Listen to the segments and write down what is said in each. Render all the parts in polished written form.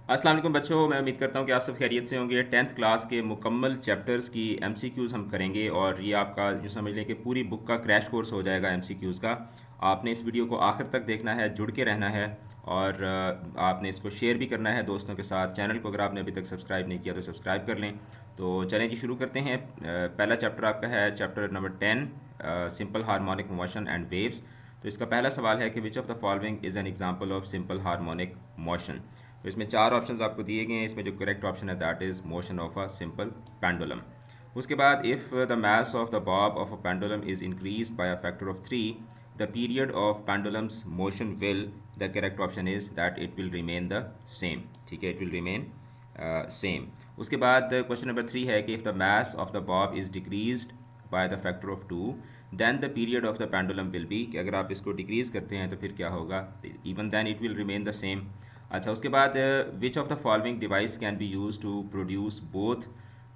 अस्सलाम वालेकुम बच्चों, मैं उम्मीद करता हूँ कि आप सब खैरियत से होंगे। 10th क्लास के मुकम्मल चैप्टर्स की एमसीक्यूज़ हम करेंगे और ये आपका जो समझ लें कि पूरी बुक का क्रैश कोर्स हो जाएगा एमसीक्यूज़ का। आपने इस वीडियो को आखिर तक देखना है, जुड़ के रहना है और आपने इसको शेयर भी करना है दोस्तों के साथ। चैनल को अगर आपने अभी तक सब्सक्राइब नहीं किया तो सब्सक्राइब कर लें। तो चलें जी, शुरू करते हैं। पहला चैप्टर आपका है chapter number 10, simple harmonic motion and waves. तो इसका पहला सवाल है कि which of the following is an example of simple harmonic motion. तो इसमें चार ऑप्शंस आपको दिए गए हैं। इसमें जो करेक्ट ऑप्शन है that is motion of a simple pendulum. उसके बाद if the mass of the Bob of a pendulum is increased by a factor of 3, the period of pendulums motion will, the correct option is that it will remain the same. ठीक है, it will remain same. उसके बाद question number 3 है कि if the mass of the bob is decreased by the factor of 2, then the period of the pendulum will be, कि अगर आप इसको डिक्रीज करते हैं तो फिर क्या होगा, even then it will remain the same. अच्छा, उसके बाद which of the following device can be use to produce both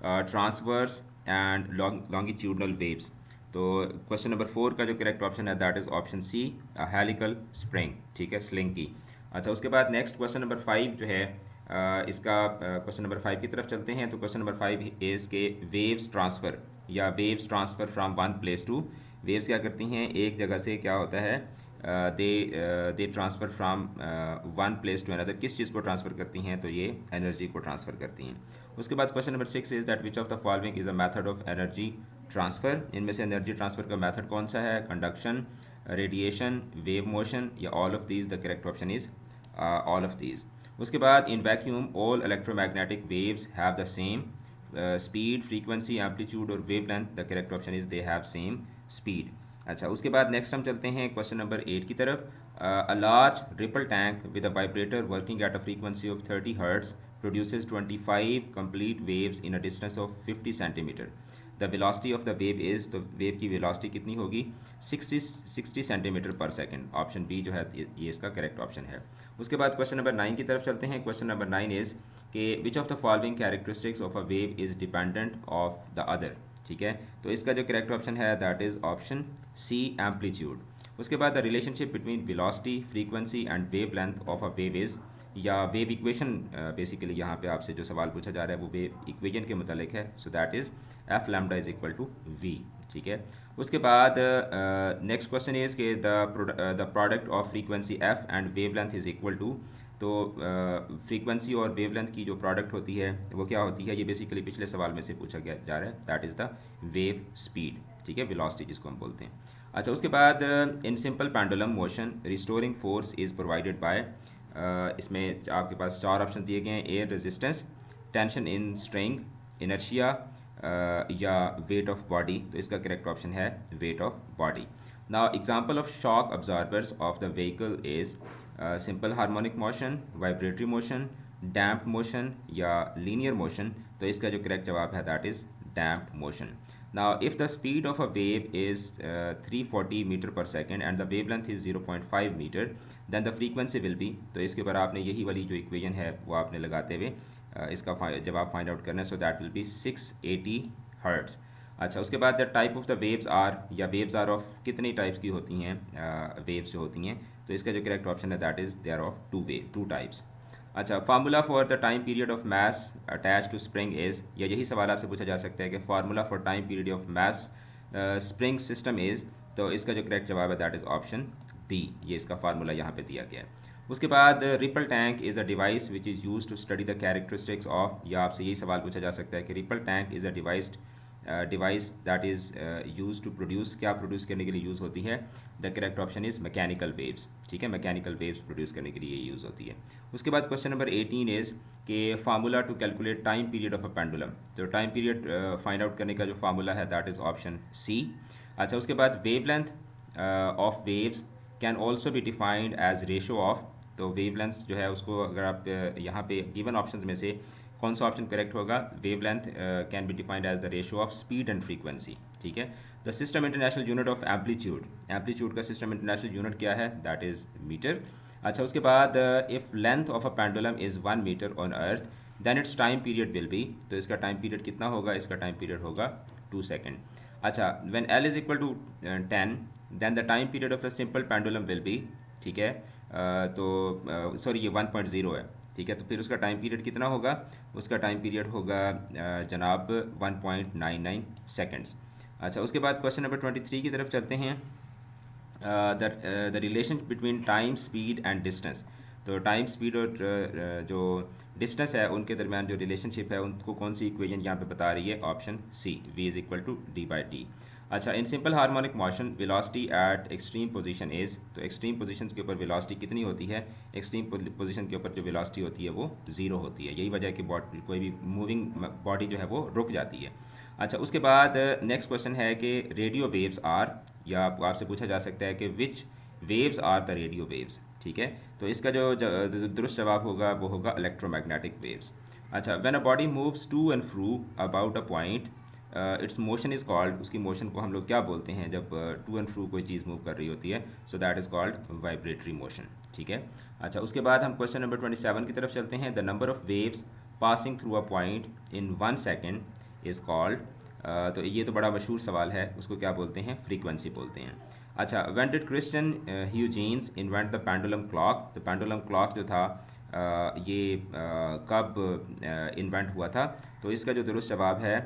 transverse and longitudinal waves. तो क्वेश्चन नंबर 4 का जो करेक्ट ऑप्शन है that is option C, helical spring. ठीक है, sling की। अच्छा, उसके बाद नेक्स्ट क्वेश्चन नंबर 5 जो है इसका क्वेश्चन नंबर 5 की तरफ चलते हैं। तो क्वेश्चन नंबर 5 इज़ के वेव्स ट्रांसफ़र या waves transfer from one place to. Waves क्या करती हैं, एक जगह से क्या होता है, they transfer from one place to another. किस चीज़ को ट्रांसफ़र करती हैं, तो ये एनर्जी को ट्रांसफ़र करती हैं। उसके बाद question number 6 is that which of the following is a method of energy transfer. इनमें से एनर्जी ट्रांसफ़र का मेथड कौन सा है, कंडक्शन, रेडिएशन, वेव मोशन या all of these. The correct option is all of these. उसके बाद in vacuum all electromagnetic waves have the same speed, frequency, amplitude और wave length. The correct option is they have same speed. अच्छा, उसके बाद next हम चलते हैं question number 8 की तरफ। A large ripple tank with a vibrator working at a frequency of 30 hertz produces 25 complete waves in a distance of 50 centimeter. The velocity of the wave is, तो wave की velocity कितनी होगी, 60 centimetre पर second. Option B जो है ये इसका correct option है। उसके बाद क्वेश्चन नंबर 9 की तरफ चलते हैं। क्वेश्चन नंबर 9 इज़ कि which of the following characteristics of a wave is dependent of the other. ठीक है, तो इसका जो करेक्ट ऑप्शन है that is option C, amplitude. उसके बाद the relationship between velocity, frequency and wave length of a wave is, या wave equation basically यहाँ पे आपसे जो सवाल पूछा जा रहा है वो वेव इक्वेशन के मुतालिक है। So that is F lambda is equal to V. ठीक है, उसके बाद नेक्स्ट क्वेश्चन इज़ के the product of frequency F and wave length is equal to. तो फ्रीक्वेंसी और वेव लेंथ की जो प्रोडक्ट होती है वो क्या होती है, ये बेसिकली पिछले सवाल में से पूछा गया जा रहा है। That is the wave speed. ठीक है, वेलोसिटी जिसको हम बोलते हैं। अच्छा, उसके बाद in simple pendulum motion restoring force is provided by, इसमें आपके पास चार ऑप्शन दिए गए हैं। Air resistance, tension in string, inertia या वेट ऑफ बॉडी। तो इसका करेक्ट ऑप्शन है weight of body. Now example of shock absorbers of the vehicle is simple harmonic motion, vibratory motion, damp motion या linear motion. तो इसका जो correct जवाब है that is damp motion. Now, if the speed of a wave is 340 meter per second and the wavelength is 0.5 meter, then the frequency will be, तो इसके ऊपर आपने यही वाली जो इक्वेशन है वो आपने लगाते हुए इसका जवाब फाइंड आउट करना है। So that will be 680 hertz. अच्छा, उसके बाद the type of the waves are, या वेव्स आर ऑफ कितनी टाइप्स की होती हैं वेव्स जो होती हैं। तो इसका जो करेक्ट ऑप्शन है that is they are of two types. अच्छा, formula for the time period of mass attach to spring is, या यही सवाल आपसे पूछा जा सकता है कि formula for time period of mass spring system is. तो इसका जो करेक्ट जवाब है दैट इज़ ऑप्शन बी, ये इसका फार्मूला यहाँ पे दिया गया है। उसके बाद ripple tank is a device which is use to study the characteristics of, या आपसे यही सवाल पूछा जा सकता है कि ripple tank is a device that is use to produce, क्या प्रोड्यूस करने के लिए यूज़ होती है। The correct option is mechanical waves. ठीक है, मैकेनिकल वेव्स प्रोड्यूस करने के लिए ये यूज़ होती है। उसके बाद क्वेश्चन नंबर 18 इज़ के formula to calculate time period of a pendulum. तो टाइम पीरियड फाइंड आउट करने का जो फार्मूला है दैट इज़ ऑप्शन सी। अच्छा, उसके बाद wave length of waves can also be defined as ratio of. तो वेव लेंथ जो है उसको अगर आप यहाँ पे गिवन ऑप्शन में से कौन सा ऑप्शन करेक्ट होगा, wave length can be defined as the ratio of speed and frequency. ठीक है, the system international unit of amplitude, amplitude का सिस्टम इंटरनेशनल यूनिट क्या है, दैट इज़ मीटर। अच्छा, उसके बाद if length of a pendulum is 1 metre on earth then its time period will be. तो इसका टाइम पीरियड कितना होगा, इसका टाइम पीरियड होगा 2 सेकेंड। अच्छा, when L is equal to 10 then the time period of the simple pendulum will be. ठीक है, तो सॉरी ये 1.0 है। ठीक है, तो फिर उसका टाइम पीरियड कितना होगा? उसका टाइम पीरियड होगा जनाब 1.99 सेकेंड्स। अच्छा, उसके बाद क्वेश्चन नंबर 23 की तरफ चलते हैं। The relation between time speed and distance. तो टाइम स्पीड और जो डिस्टेंस है उनके दरमियान जो रिलेशनशिप है उनको कौन सी इक्वेशन यहाँ पे बता रही है? Option C, v is equal to d by t. अच्छा, in simple harmonic motion velocity at extreme position is, तो एक्सट्रीम पोजीशन के ऊपर वेलोसिटी कितनी होती है? एक्सट्रीम पोजीशन के ऊपर जो वेलोसिटी होती है वो ज़ीरो होती है। यही वजह है कि कोई भी मूविंग बॉडी जो है वो रुक जाती है। अच्छा, उसके बाद नेक्स्ट क्वेश्चन है कि रेडियो वेव्स आर, या आपसे पूछा जा सकता है कि which waves are the radio waves. ठीक है, तो इसका जो दुरुस्त जवाब होगा वो होगा इलेक्ट्रोमैग्नेटिक वेव्स। अच्छा, when a body moves to and fro about a point, its motion is called, उसकी मोशन को हम लोग क्या बोलते हैं जब टू एंड फ्रू कोई चीज़ मूव कर रही होती है? So that is called vibratory motion. ठीक है। अच्छा, उसके बाद हम क्वेश्चन नंबर 27 की तरफ चलते हैं। The number of waves passing through a point in 1 second is called, तो ये तो बड़ा मशहूर सवाल है, उसको क्या बोलते हैं? फ्रीक्वेंसी बोलते हैं। अच्छा, when did Christian Huygens invent the pendulum clock? तो पेंडुलम क्लॉक जो था ये कब इन्वेंट हुआ था? तो इसका जो दुरुस्त जवाब है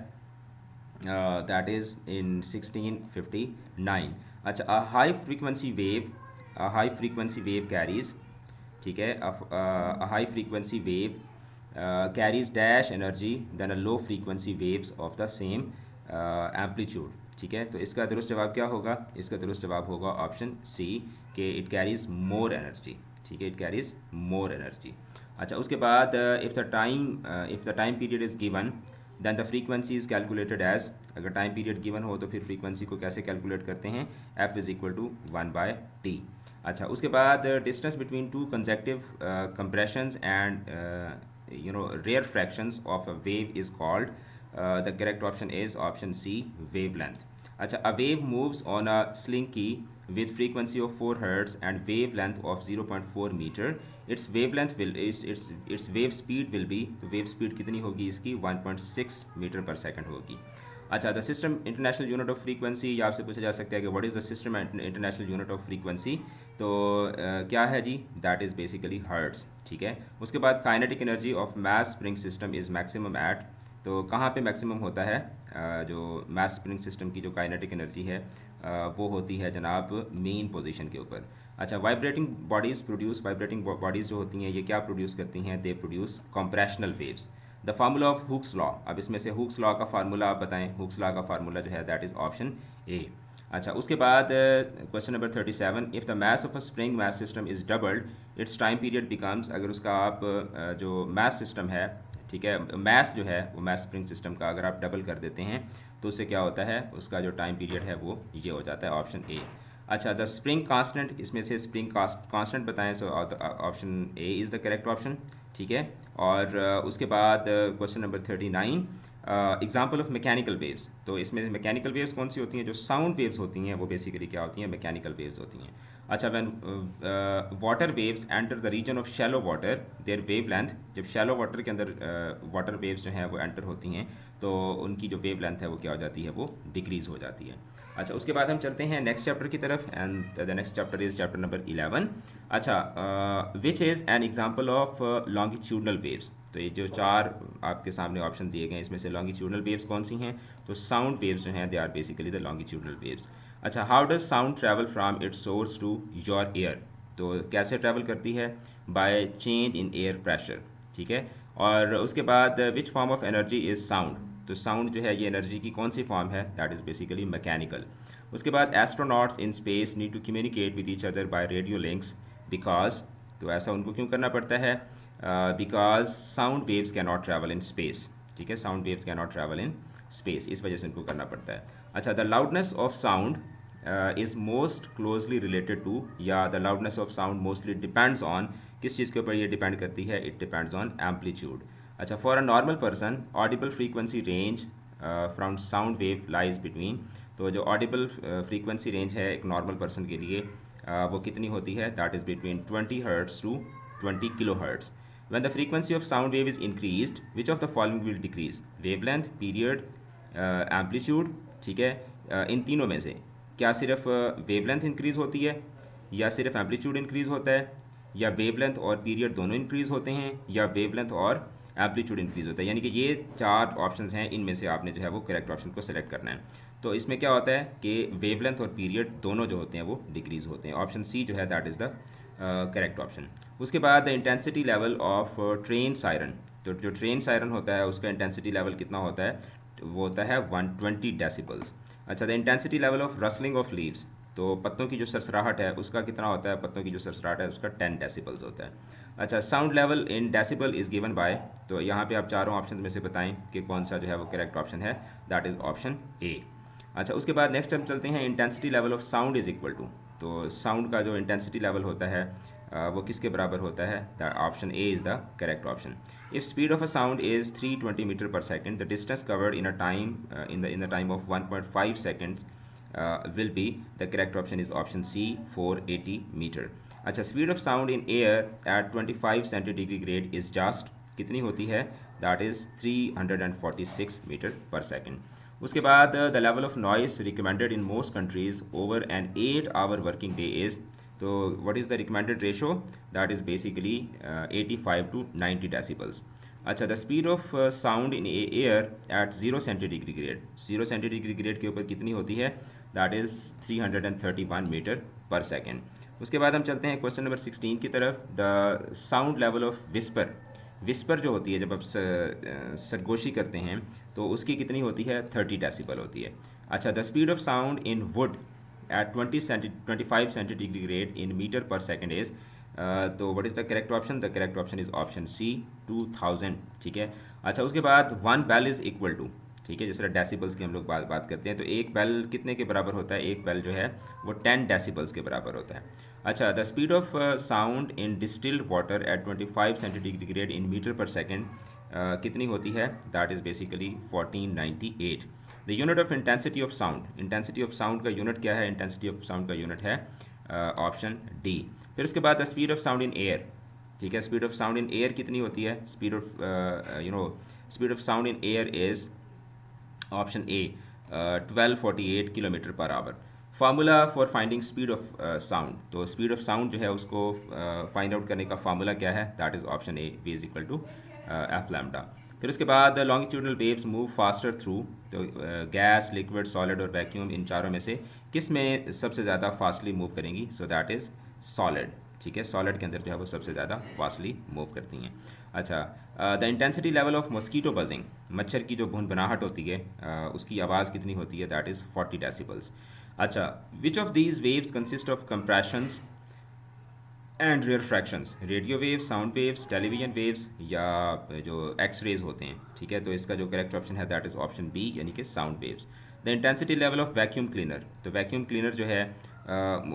दैट इज़ इन 1659। अच्छा, a high frequency wave carries, ठीक है, high frequency wave carries dash energy then a low frequency waves of the same amplitude. ठीक है, तो इसका दुरुस्त जवाब क्या होगा? इसका दुरुस्त जवाब होगा ऑप्शन सी, कि इट कैरीज मोर एनर्जी। ठीक है, इट कैरीज मोर एनर्जी। अच्छा, उसके बाद if the time period is given than the frequency is calculated as, अगर टाइम पीरियड गिवन हो तो फिर फ्रीक्वेंसी को कैसे कैलकुलेट करते हैं? F is equal to 1/t। अच्छा, उसके बाद distance between two consecutive compressions and rarefactions of a wave is called, the correct option is option C, wave length. अच्छा, a wave moves on a slinky with frequency of 4 hertz and wavelength of 0.4 meter. Its wave speed will be, तो wave speed कितनी होगी इसकी? 1.6 metre पर second होगी। अच्छा, the system international unit of frequency, या आपसे पूछा जा सकता है कि what is the system international unit of frequency? तो क्या है जी? That is basically hertz. ठीक है, उसके बाद kinetic energy of mass spring system is maximum at, तो कहाँ पे मैक्सिमम होता है? जो मास स्प्रिंग सिस्टम की जो काइनेटिक एनर्जी है वो होती है जनाब मेन पोजीशन के ऊपर। अच्छा, वाइब्रेटिंग बॉडीज़ जो होती हैं ये क्या प्रोड्यूस करती हैं? They produce compressional waves. The formula of Hooke's law, अब इसमें से हुक्स लॉ का फार्मूला आप बताएं। हुक्स लॉ का फार्मूला जो है दैट इज़ ऑप्शन ए। अच्छा, उसके बाद question number 37, if the mass of a spring mass system is doubled it's time period becomes, अगर उसका आप जो मास सिस्टम है, ठीक है, मास जो है वो मास स्प्रिंग सिस्टम का अगर आप डबल कर देते हैं तो उससे क्या होता है? उसका जो टाइम पीरियड है वो ये हो जाता है, ऑप्शन ए। अच्छा, द स्प्रिंग कांस्टेंट, इसमें से स्प्रिंग कांस्टेंट बताएं, so option A is the correct option. ठीक है, और उसके बाद question number 39, example of mechanical waves, तो इसमें मैकेनिकल वेव्स कौन सी होती हैं? जो साउंड वेव्स होती हैं वो बेसिकली क्या होती हैं? मैकेनिकल वेव्स होती हैं। अच्छा, when water waves enter the region of shallow water their wave length, जब शैलो वाटर के अंदर वाटर वेव्स जो हैं वो एंटर होती हैं तो उनकी जो वेव लेंथ है वो क्या हो जाती है? वो डिक्रीज़ हो जाती है। अच्छा, उसके बाद हम चलते हैं नेक्स्ट चैप्टर की तरफ, and the next chapter is chapter number 11। अच्छा, which is an example of longitudinal waves, तो ये जो चार आपके सामने ऑप्शन दिए गए हैं इसमें से लॉन्गिट्यूडनल वेव्स कौन सी हैं? तो साउंड वेव्स जो हैं they are basically the longitudinal waves. अच्छा, how does sound travel from its source to your ear, तो कैसे ट्रैवल करती है? By change in air pressure. ठीक है, और उसके बाद which form of energy is sound, तो साउंड जो है ये एनर्जी की कौन सी फॉर्म है? That is basically mechanical. उसके बाद astronauts in space need to communicate with each other by radio links because, तो ऐसा उनको क्यों करना पड़ता है? Because sound waves can not travel in space. ठीक है, sound waves can not travel in space, इस वजह से उनको करना पड़ता है। अच्छा, the loudness of sound is most closely related to, या the loudness of sound mostly depends on, किस चीज़ के ऊपर ये डिपेंड करती है? It depends on amplitude. अच्छा, for a normal person audible frequency range from sound wave lies between, तो जो ऑडिबल फ्रीक्वेंसी रेंज है एक नॉर्मल पर्सन के लिए वो कितनी होती है? That is between 20 hertz to 20 kilohertz. When the frequency of sound wave is increased, which of the following will decrease? Wavelength, period, amplitude, ठीक है, इन तीनों में से क्या सिर्फ वेवलेंथ इंक्रीज़ होती है, या सिर्फ एम्पलीट्यूड इंक्रीज़ होता है, या वेवलेंथ और पीरियड दोनों इंक्रीज़ होते हैं, या वेवलेंथ और एम्पलीट्यूड इंक्रीज़ होता है। यानी कि ये 4 ऑप्शंस हैं, इनमें से आपने जो है वो करेक्ट ऑप्शन को सेलेक्ट करना है। तो इसमें क्या होता है कि वेवलेंथ और पीरियड दोनों जो होते हैं वो डिक्रीज़ होते हैं। ऑप्शन सी जो है that is the correct option. उसके बाद the intensity level of train siren, तो जो ट्रेन सायरन होता है उसका इंटेंसिटी लेवल कितना होता है, तो वो होता है 120 डेसिबल्स। अच्छा, the intensity level of rustling of leaves, तो पत्तों की जो सरसराहट है उसका कितना होता है, पत्तों की जो सरसराहट है उसका 10 डेसिबल्स होता है। अच्छा, sound level in decibel is given bye, तो यहाँ पे आप चारों ऑप्शन में से बताएं कि कौन सा जो है वो करेक्ट ऑप्शन है, दैट इज़ ऑप्शन ए। अच्छा, उसके बाद नेक्स्ट हम चलते हैं, intensity level of sound is equal to, तो साउंड का जो इंटेंसिटी लेवल होता है वो किसके बराबर होता है, the option A is the correct option. If speed of a sound is 320 metre per second, the distance covered in a time in the time of 1.5 seconds will be, the correct option is option C, 480 meter. अच्छा, speed of sound in air at 25 centigrade grade is just कितनी होती है, that is 346 metre per second. उसके बाद the level of noise recommended in most countries over an 8 hour working day is, तो what is the recommended ratio, that is basically 85 to 90 decibels. अच्छा, the speed of sound in air at 0 centigrade, 0 centigrade के ऊपर कितनी होती है, that is 331 metre per second. उसके बाद हम चलते हैं क्वेश्चन नंबर 16 की तरफ, the sound level of whisper, whisper जो होती है जब आप सरगोशी करते हैं तो उसकी कितनी होती है, 30 डेसिबल होती है। अच्छा, the speed of sound in wood at 25 centigrade in metre per second is, तो what is the correct option, the correct option is option C, 2000। ठीक है। अच्छा, उसके बाद 1 बेल इज़ इक्वल टू, ठीक है, जिस तरह डेसिबल्स की हम लोग बात करते हैं, तो एक बेल कितने के बराबर होता है, एक बेल जो है वो 10 डेसिबल्स के बराबर होता है। अच्छा, the speed of sound in distilled water at 25 centigrade in metre per second कितनी होती है, that is basically 1498। The unit of intensity of sound, intensity of sound का यूनिट क्या है, इंटेंसिटी ऑफ साउंड का यूनिट है ऑप्शन डी। फिर उसके बाद the speed of sound in air, ठीक है, speed of sound in air कितनी होती है, speed of speed of sound in air is option A 1248 kilometre per hour. Formula for finding speed of sound, तो speed of sound जो है उसको find out करने का फार्मूला क्या है, that is option A, V is equal to F lambda. फिर उसके बाद longitudinal waves move faster through, तो गैस, लिक्विड, सॉलिड और वैक्यूम, इन चारों में से किस में सबसे ज़्यादा फास्टली मूव करेंगी, सो दैट इज़ सॉलिड। ठीक है, सॉलिड के अंदर जो है वो सबसे ज़्यादा फास्टली मूव करती हैं। अच्छा, the intensity level of mosquito buzzing, मच्छर की जो भुनभुनाहट होती है उसकी आवाज़ कितनी होती है, दैट इज़ 40 डेसिबल्स। अच्छा, which of these waves consist of compressions and rarefactions, radio waves, sound waves, television waves, या जो एक्स रेज होते हैं। ठीक है, तो इसका जो करेक्ट ऑप्शन है दैट इज़ ऑप्शन बी, यानी कि sound waves. The intensity level of vacuum cleaner, तो वैक्यूम क्लीनर जो है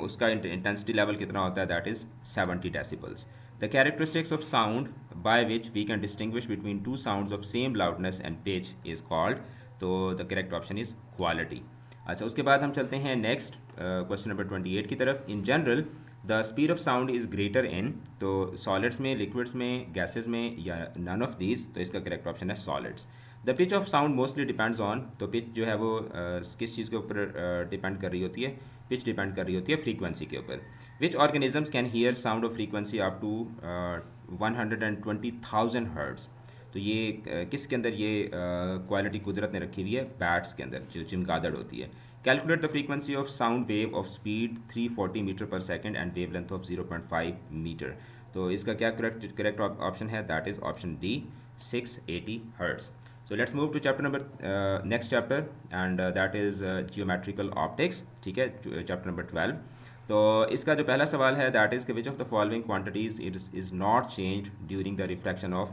उसका इंटेंसिटी लेवल कितना होता है, that is 70 decibels. The characteristics of sound by which we can distinguish between two sounds of same loudness and pitch is called, तो the correct option is quality. अच्छा, उसके बाद हम चलते हैं नेक्स्ट क्वेश्चन नंबर 28 की तरफ। In general the speed of sound is greater इन, तो सॉलिड्स में, लिक्विड्स में, गैसेज में, या नन ऑफ दीज, तो इसका करेक्ट ऑप्शन है solids. The pitch of sound mostly depends on, तो पिच जो है वो किस चीज़ के ऊपर डिपेंड कर रही होती है, पिच डिपेंड कर रही होती है फ्रीक्वेंसी के ऊपर। Which organisms can hear sound of frequency up to 120,000 hertz, तो ये किसके अंदर ये क्वालिटी कुदरत ने रखी हुई है, बैट्स के अंदर, जो चमगादड़ होती है। Calculate the frequency of sound wave of speed 340 metre per second and wave length of 0.5 metre, तो इसका क्या करेक्ट ऑप्शन है, that is option D, 680 hertz. So let's move to chapter number next chapter and that is geometrical optics। ठीक है, chapter number 12। तो इसका जो पहला सवाल है that is which of the following quantities is not change during the refraction of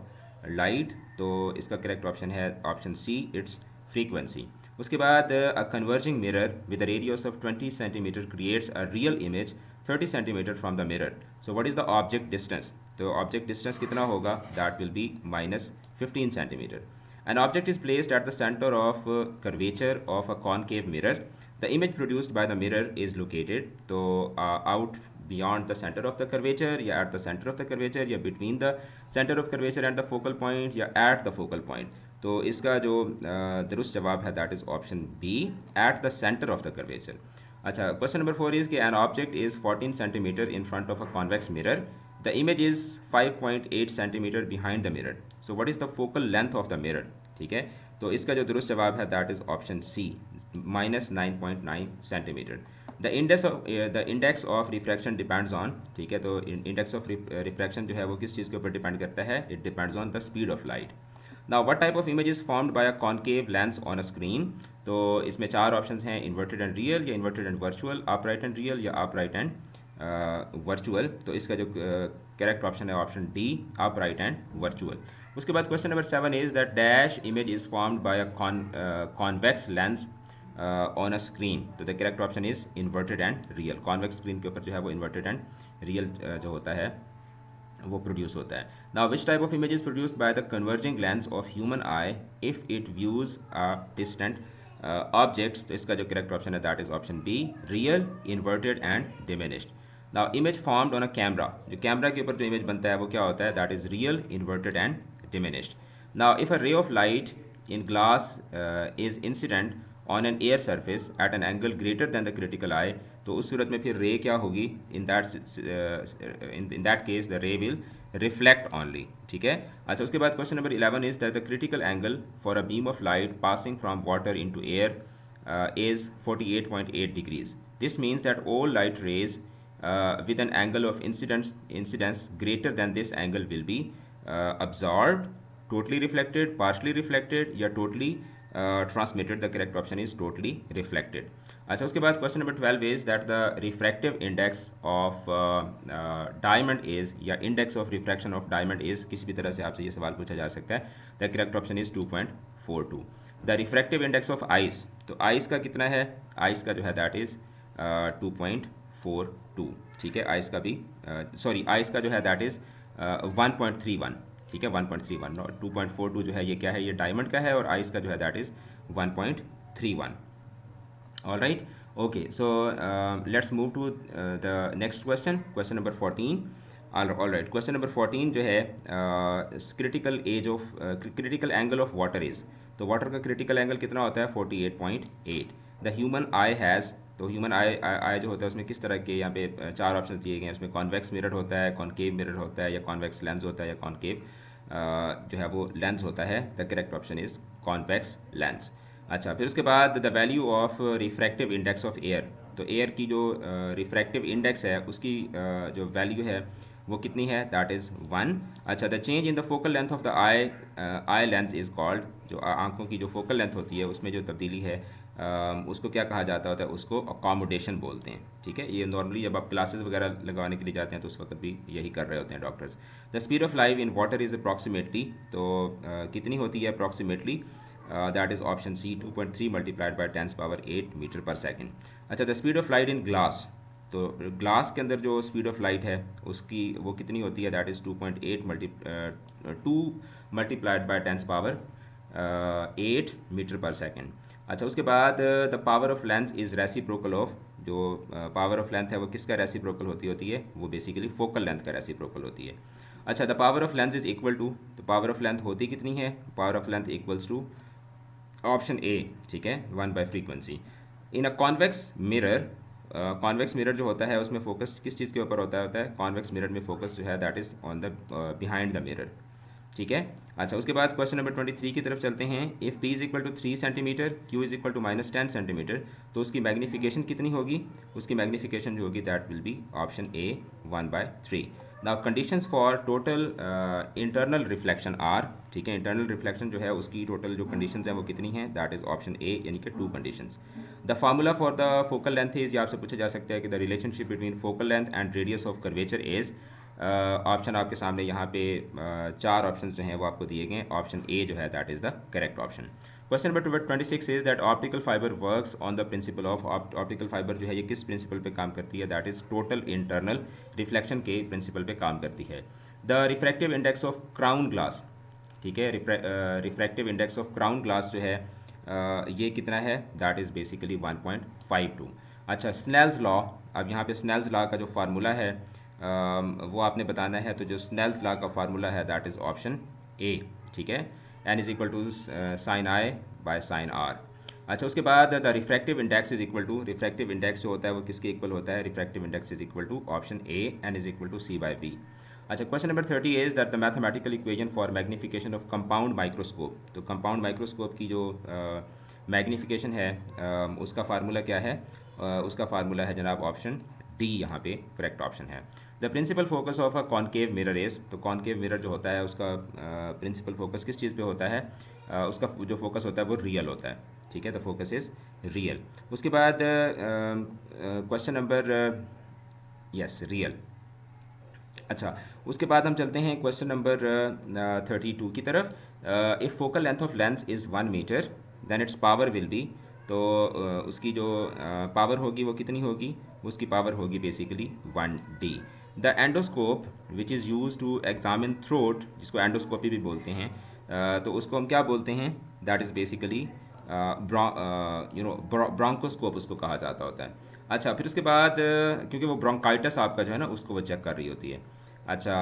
light, तो इसका करेक्ट ऑप्शन है ऑप्शन सी, इट्स फ्रीक्वेंसी। उसके बाद a converging mirror with a radius of 20 centimetre creates a real image 30 centimetre from the mirror, so what is the object distance, तो object distance कितना होगा, that will B -15 centimetre. An object is placed at the center of curvature of a concave mirror. The image produced by the mirror is located तो out beyond the center of the curvature, या at the center of the curvature, या between the center of curvature and the focal point, या at the focal point। तो इसका जो दुरुस्त जवाब है that is option B, at the centre of the curvature. अच्छा, क्वेश्चन नंबर 4 इज कि an object is 14 centimetre in front of a convex mirror, the the image is 5.8 centimetre behind the mirror, so what is the focal length of the mirror, ठीक है। तो इसका जो दुरुस्त जवाब है that is option C, -9.9 centimetre. The index of refraction depends on, ठीक है, तो इंडेक्स ऑफ रिफ्रैक्शन जो है वो किस चीज़ के ऊपर डिपेंड करता है, it depends on the speed of light. Now what type of image is formed by a concave lens on a screen, तो इसमें चार ऑप्शंस हैं, इन्वर्टेड एंड रियल, या inverted and virtual, upright and real, या upright and virtual. तो इसका जो correct option है option D, upright and virtual. उसके बाद question number 7 is that dash image is formed by a convex lens on a screen, तो the correct option is inverted and real. Convex screen के ऊपर जो है वो inverted and real जो होता है वो प्रोड्यूस होता है। Now which type of image is produced by the converging lens of human eye if it views a distant objects, तो इसका जो करेक्ट ऑप्शन है that is option B, real, inverted and diminished. Now image formed on a camera, जो camera के ऊपर जो image बनता है वो क्या होता है, that is real, inverted and diminished. Now if a ray of light in glass is incident on an air surface at an angle greater than the critical eye, तो उस सूरत में फिर रे क्या होगी, in that case the ray will reflect only, ठीक है। अच्छा, उसके बाद question number 11 is that the critical angle for a beam of light passing from water into air is 48.8 degrees. This means that all light rays with an angle of incidence greater than this angle will be absorbed, totally reflected, partially reflected, या totally transmitted. The correct option is totally reflected. अच्छा, उसके बाद question number 12 is that the refractive index of diamond is, या index of refraction of diamond is, किसी भी तरह से आपसे ये सवाल पूछा जा सकता है। The correct option is 2.42। The refractive index of ice, तो आइस का कितना है, आइस का जो है दैट इज 2.42, ठीक है। आइस का भी सॉरी आइस का जो है दैट इज 1.31, ठीक है, 1.31। 2.42 जो है ये क्या है, ये डायमंड का है, और आइस का जो है that is 1.31। All right, okay, so let's move to the next question, question number 14. All right, question number 14 जो है critical angle of water is, तो वाटर का क्रिटिकल एंगल कितना होता है, 48.8। द ह्यूमन आई हैज़, तो ह्यूमन आई जो होता है उसमें किस तरह के यहाँ पे चार ऑप्शन दिए गए हैं, उसमें कॉन्वेक्स मिरर होता है, कॉनकेव मिरर होता है, या कॉन्वेक्स लेंस होता है, या कॉनकेव जो है वो लेंस होता है। The correct option is convex lens. अच्छा, फिर उसके बाद the value of refractive index of air, तो एयर की जो रिफ्रैक्टिव इंडेक्स है उसकी जो वैल्यू है वो कितनी है, दैट इज़ 1। अच्छा, the change in the focal length of the eye lens is called, जो आंखों की जो फोकल लेंथ होती है उसमें जो तब्दीली है उसको क्या कहा जाता होता है, उसको अकोमोडेशन बोलते हैं, ठीक है। ये नॉर्मली जब आप क्लासेस वगैरह लगवाने के लिए जाते हैं तो उस वक्त भी यही कर रहे होते हैं doctors. The speed of light in water is approximately, तो कितनी होती है approximately, that is option C, 2.3 multiplied by 10⁸ metre per second. अच्छा, the speed of light in glass, तो ग्लास के अंदर जो स्पीड ऑफ लाइट है उसकी वो कितनी होती है, that is 2 multiplied by 10⁸ metre per second. अच्छा, उसके बाद the power of lens is reciprocal of, जो पावर ऑफ लेंथ है वो किसका रेसिप्रोकल होती है, वो बेसिकली फोकल लेंथ का रेसिप्रोकल होती है। अच्छा, the power of lens is equal to, तो पावर ऑफ लेंथ होती कितनी है, power of length equals to option A, ठीक है, 1 by frequency. In a convex mirror, convex mirror जो होता है उसमें फोकस किस चीज़ के ऊपर होता है, कॉन्वेक्स मिरर में फोकस जो है that is on the behind the mirror, ठीक है। अच्छा, उसके बाद क्वेश्चन नंबर 23 की तरफ चलते हैं। If P is equal to 3 centimetre, Q is equal to -10 centimetre, तो उसकी मैग्नीफिकेशन कितनी होगी, उसकी मैग्नीफिकेशन जो होगी that will be option A, 1/3। Now conditions for total internal reflection are, ठीक है, इंटरनल रिफ्लेक्शन जो है उसकी टोटल जो कंडीशंस हैं वो कितनी हैं, दैट इज ऑप्शन ए, यानी कि 2 conditions. The formula for the focal length is, ये आपसे पूछा जा सकता है कि the relationship between focal length and radius of curvature is, option आपके सामने यहाँ पे चार ऑप्शन जो हैं वो आपको दिए गए। ऑप्शन ए जो है that is the correct option. Question number 26 is that optical fibre works on the principle of, optical fibre जो है ये किस प्रिंसिपल पे काम करती है, that is total internal reflection के प्रिंसिपल पे काम करती है। The refractive index of crown glass, ठीक है, refractive index of crown glass जो है ये कितना है, दैट इज़ बेसिकली 1.52। अच्छा, स्नेल्स लॉ, अब यहाँ पे स्नेल्स लॉ का जो फार्मूला है वो आपने बताना है, तो जो स्नेल्स लॉ का फार्मूला है दैट इज़ ऑप्शन ए, ठीक है, n is equal to sine i by sine r. अच्छा, उसके बाद the refractive index is equal to, refractive index जो होता है वो किसके इक्वल होता है, refractive index is equal to option A, n is equal to c by b. अच्छा, question number 30 is that the mathematical equation for magnification of compound microscope. तो कंपाउंड माइक्रोस्कोप की जो मैग्निफिकेशन है, उसका फार्मूला क्या है? उसका फार्मूला है जनाब ऑप्शन डी, यहाँ पे करेक्ट ऑप्शन है। The principal focus of a concave mirror is, तो कॉनकेव मिरर जो होता है उसका प्रिंसिपल फोकस किस चीज़ पे होता है? उसका जो फोकस होता है वो रियल होता है, ठीक है, द फोकस इज़ रियल। उसके बाद क्वेश्चन नंबर, यस, रियल। अच्छा, उसके बाद हम चलते हैं क्वेश्चन नंबर 32 की तरफ। If focal length of lens is 1 metre then its power will be, तो उसकी जो पावर होगी वो कितनी होगी? उसकी पावर होगी basically 1D। The endoscope which is use to examine throat, जिसको एंडोस्कोपी भी बोलते हैं, तो उसको हम क्या बोलते हैं? दैट इज़ बेसिकली ब्रोंकोस्कोप उसको कहा जाता होता है। अच्छा, फिर उसके बाद क्योंकि वो ब्रोंकाइटिस आपका जो है ना उसको वो चेक कर रही होती है। अच्छा,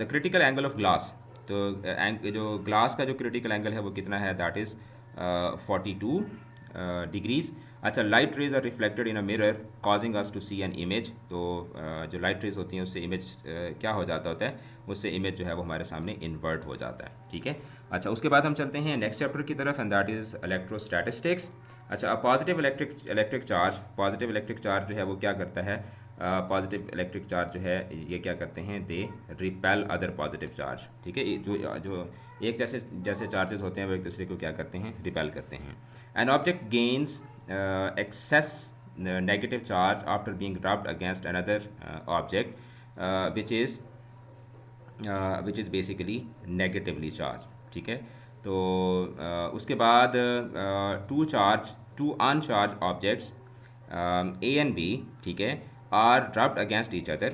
the critical angle of glass, तो जो ग्लास का जो क्रिटिकल एंगल है वो कितना है? That is 42 degrees. अच्छा, light rays are reflected in a mirror causing us to see an image, तो जो लाइट रेज होती हैं उससे इमेज क्या हो जाता होता है? उससे इमेज जो है वो हमारे सामने इन्वर्ट हो जाता है, ठीक है। अच्छा, उसके बाद हम चलते हैं नेक्स्ट चैप्टर की तरफ एंड दैट इज़ इलेक्ट्रोस्टैटिस्टिक्स। अच्छा, positive electric charge, positive electric charge जो है वो क्या करता है? पॉजिटिव इलेक्ट्रिक चार्ज जो है ये क्या करते हैं? They repel other positive charge, ठीक है। जो जो एक जैसे जैसे चार्जेस होते हैं वो एक दूसरे को क्या करते हैं? रिपेल करते हैं। An object gains excess negative charge after being rubbed against another object which is basically negatively charge, ठीक है। तो उसके बाद two uncharge objects A and B, ठीक है, are rubbed against each other.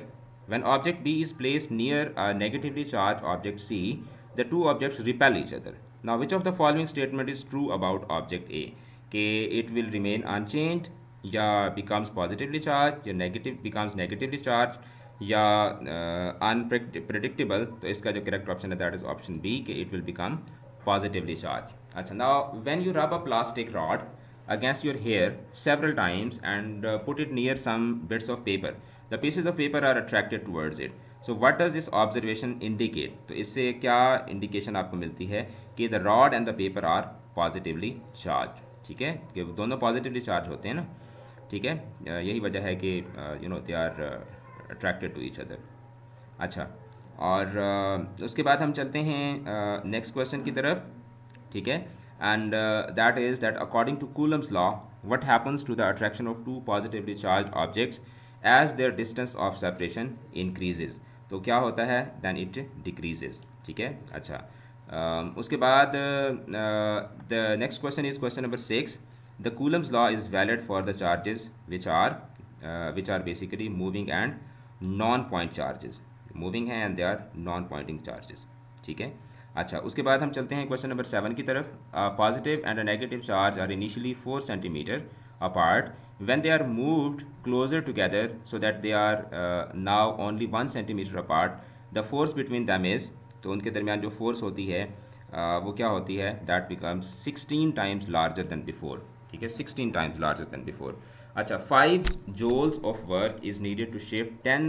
When object B is placed near a negatively charged object C, the two objects repel each other. Now which of the following statement is true about object A? कि it will remain unchanged, या becomes positively charged, या negative becomes negatively charged, या unpredictable, तो इसका जो correct option है that is option B, कि it will become positively charge. अच्छा, now when you rub a plastic rod against your hair several times and put it near some bits of paper, the pieces of paper are attracted towards it. So what does this observation indicate? तो इससे क्या indication आपको मिलती है? कि the rod and the paper are positively charged, ठीक है, कि दोनों पॉजिटिवली चार्ज होते हैं ना, ठीक है। यही वजह है कि they are attracted to each other. अच्छा, और उसके बाद हम चलते हैं नेक्स्ट क्वेश्चन की तरफ, ठीक है। And that is that according to Coulomb's law what happens to the attraction of two positively charge objects as their distance of separation increases, तो क्या होता है? दैन इट डिक्रीजेज, ठीक है। अच्छा, उसके बाद the next question is question number 6। The Coulomb's law is valid for the charges which are basically moving and non point charges, moving हैं and they are non pointing charges, ठीक है। अच्छा, उसके बाद हम चलते हैं क्वेश्चन नंबर 7 की तरफ। Positive and a negative charge are initially 4 centimetre apart when they are moved closer together so that they are now only 1 centimeter apart, the force between them is, तो उनके दरमियान जो फोर्स होती है वो क्या होती है? That becomes 16 times larger than before, ठीक है, 16 टाइम्स लार्जर देन बिफोर। अच्छा, 5 joules of work is needed to shift 10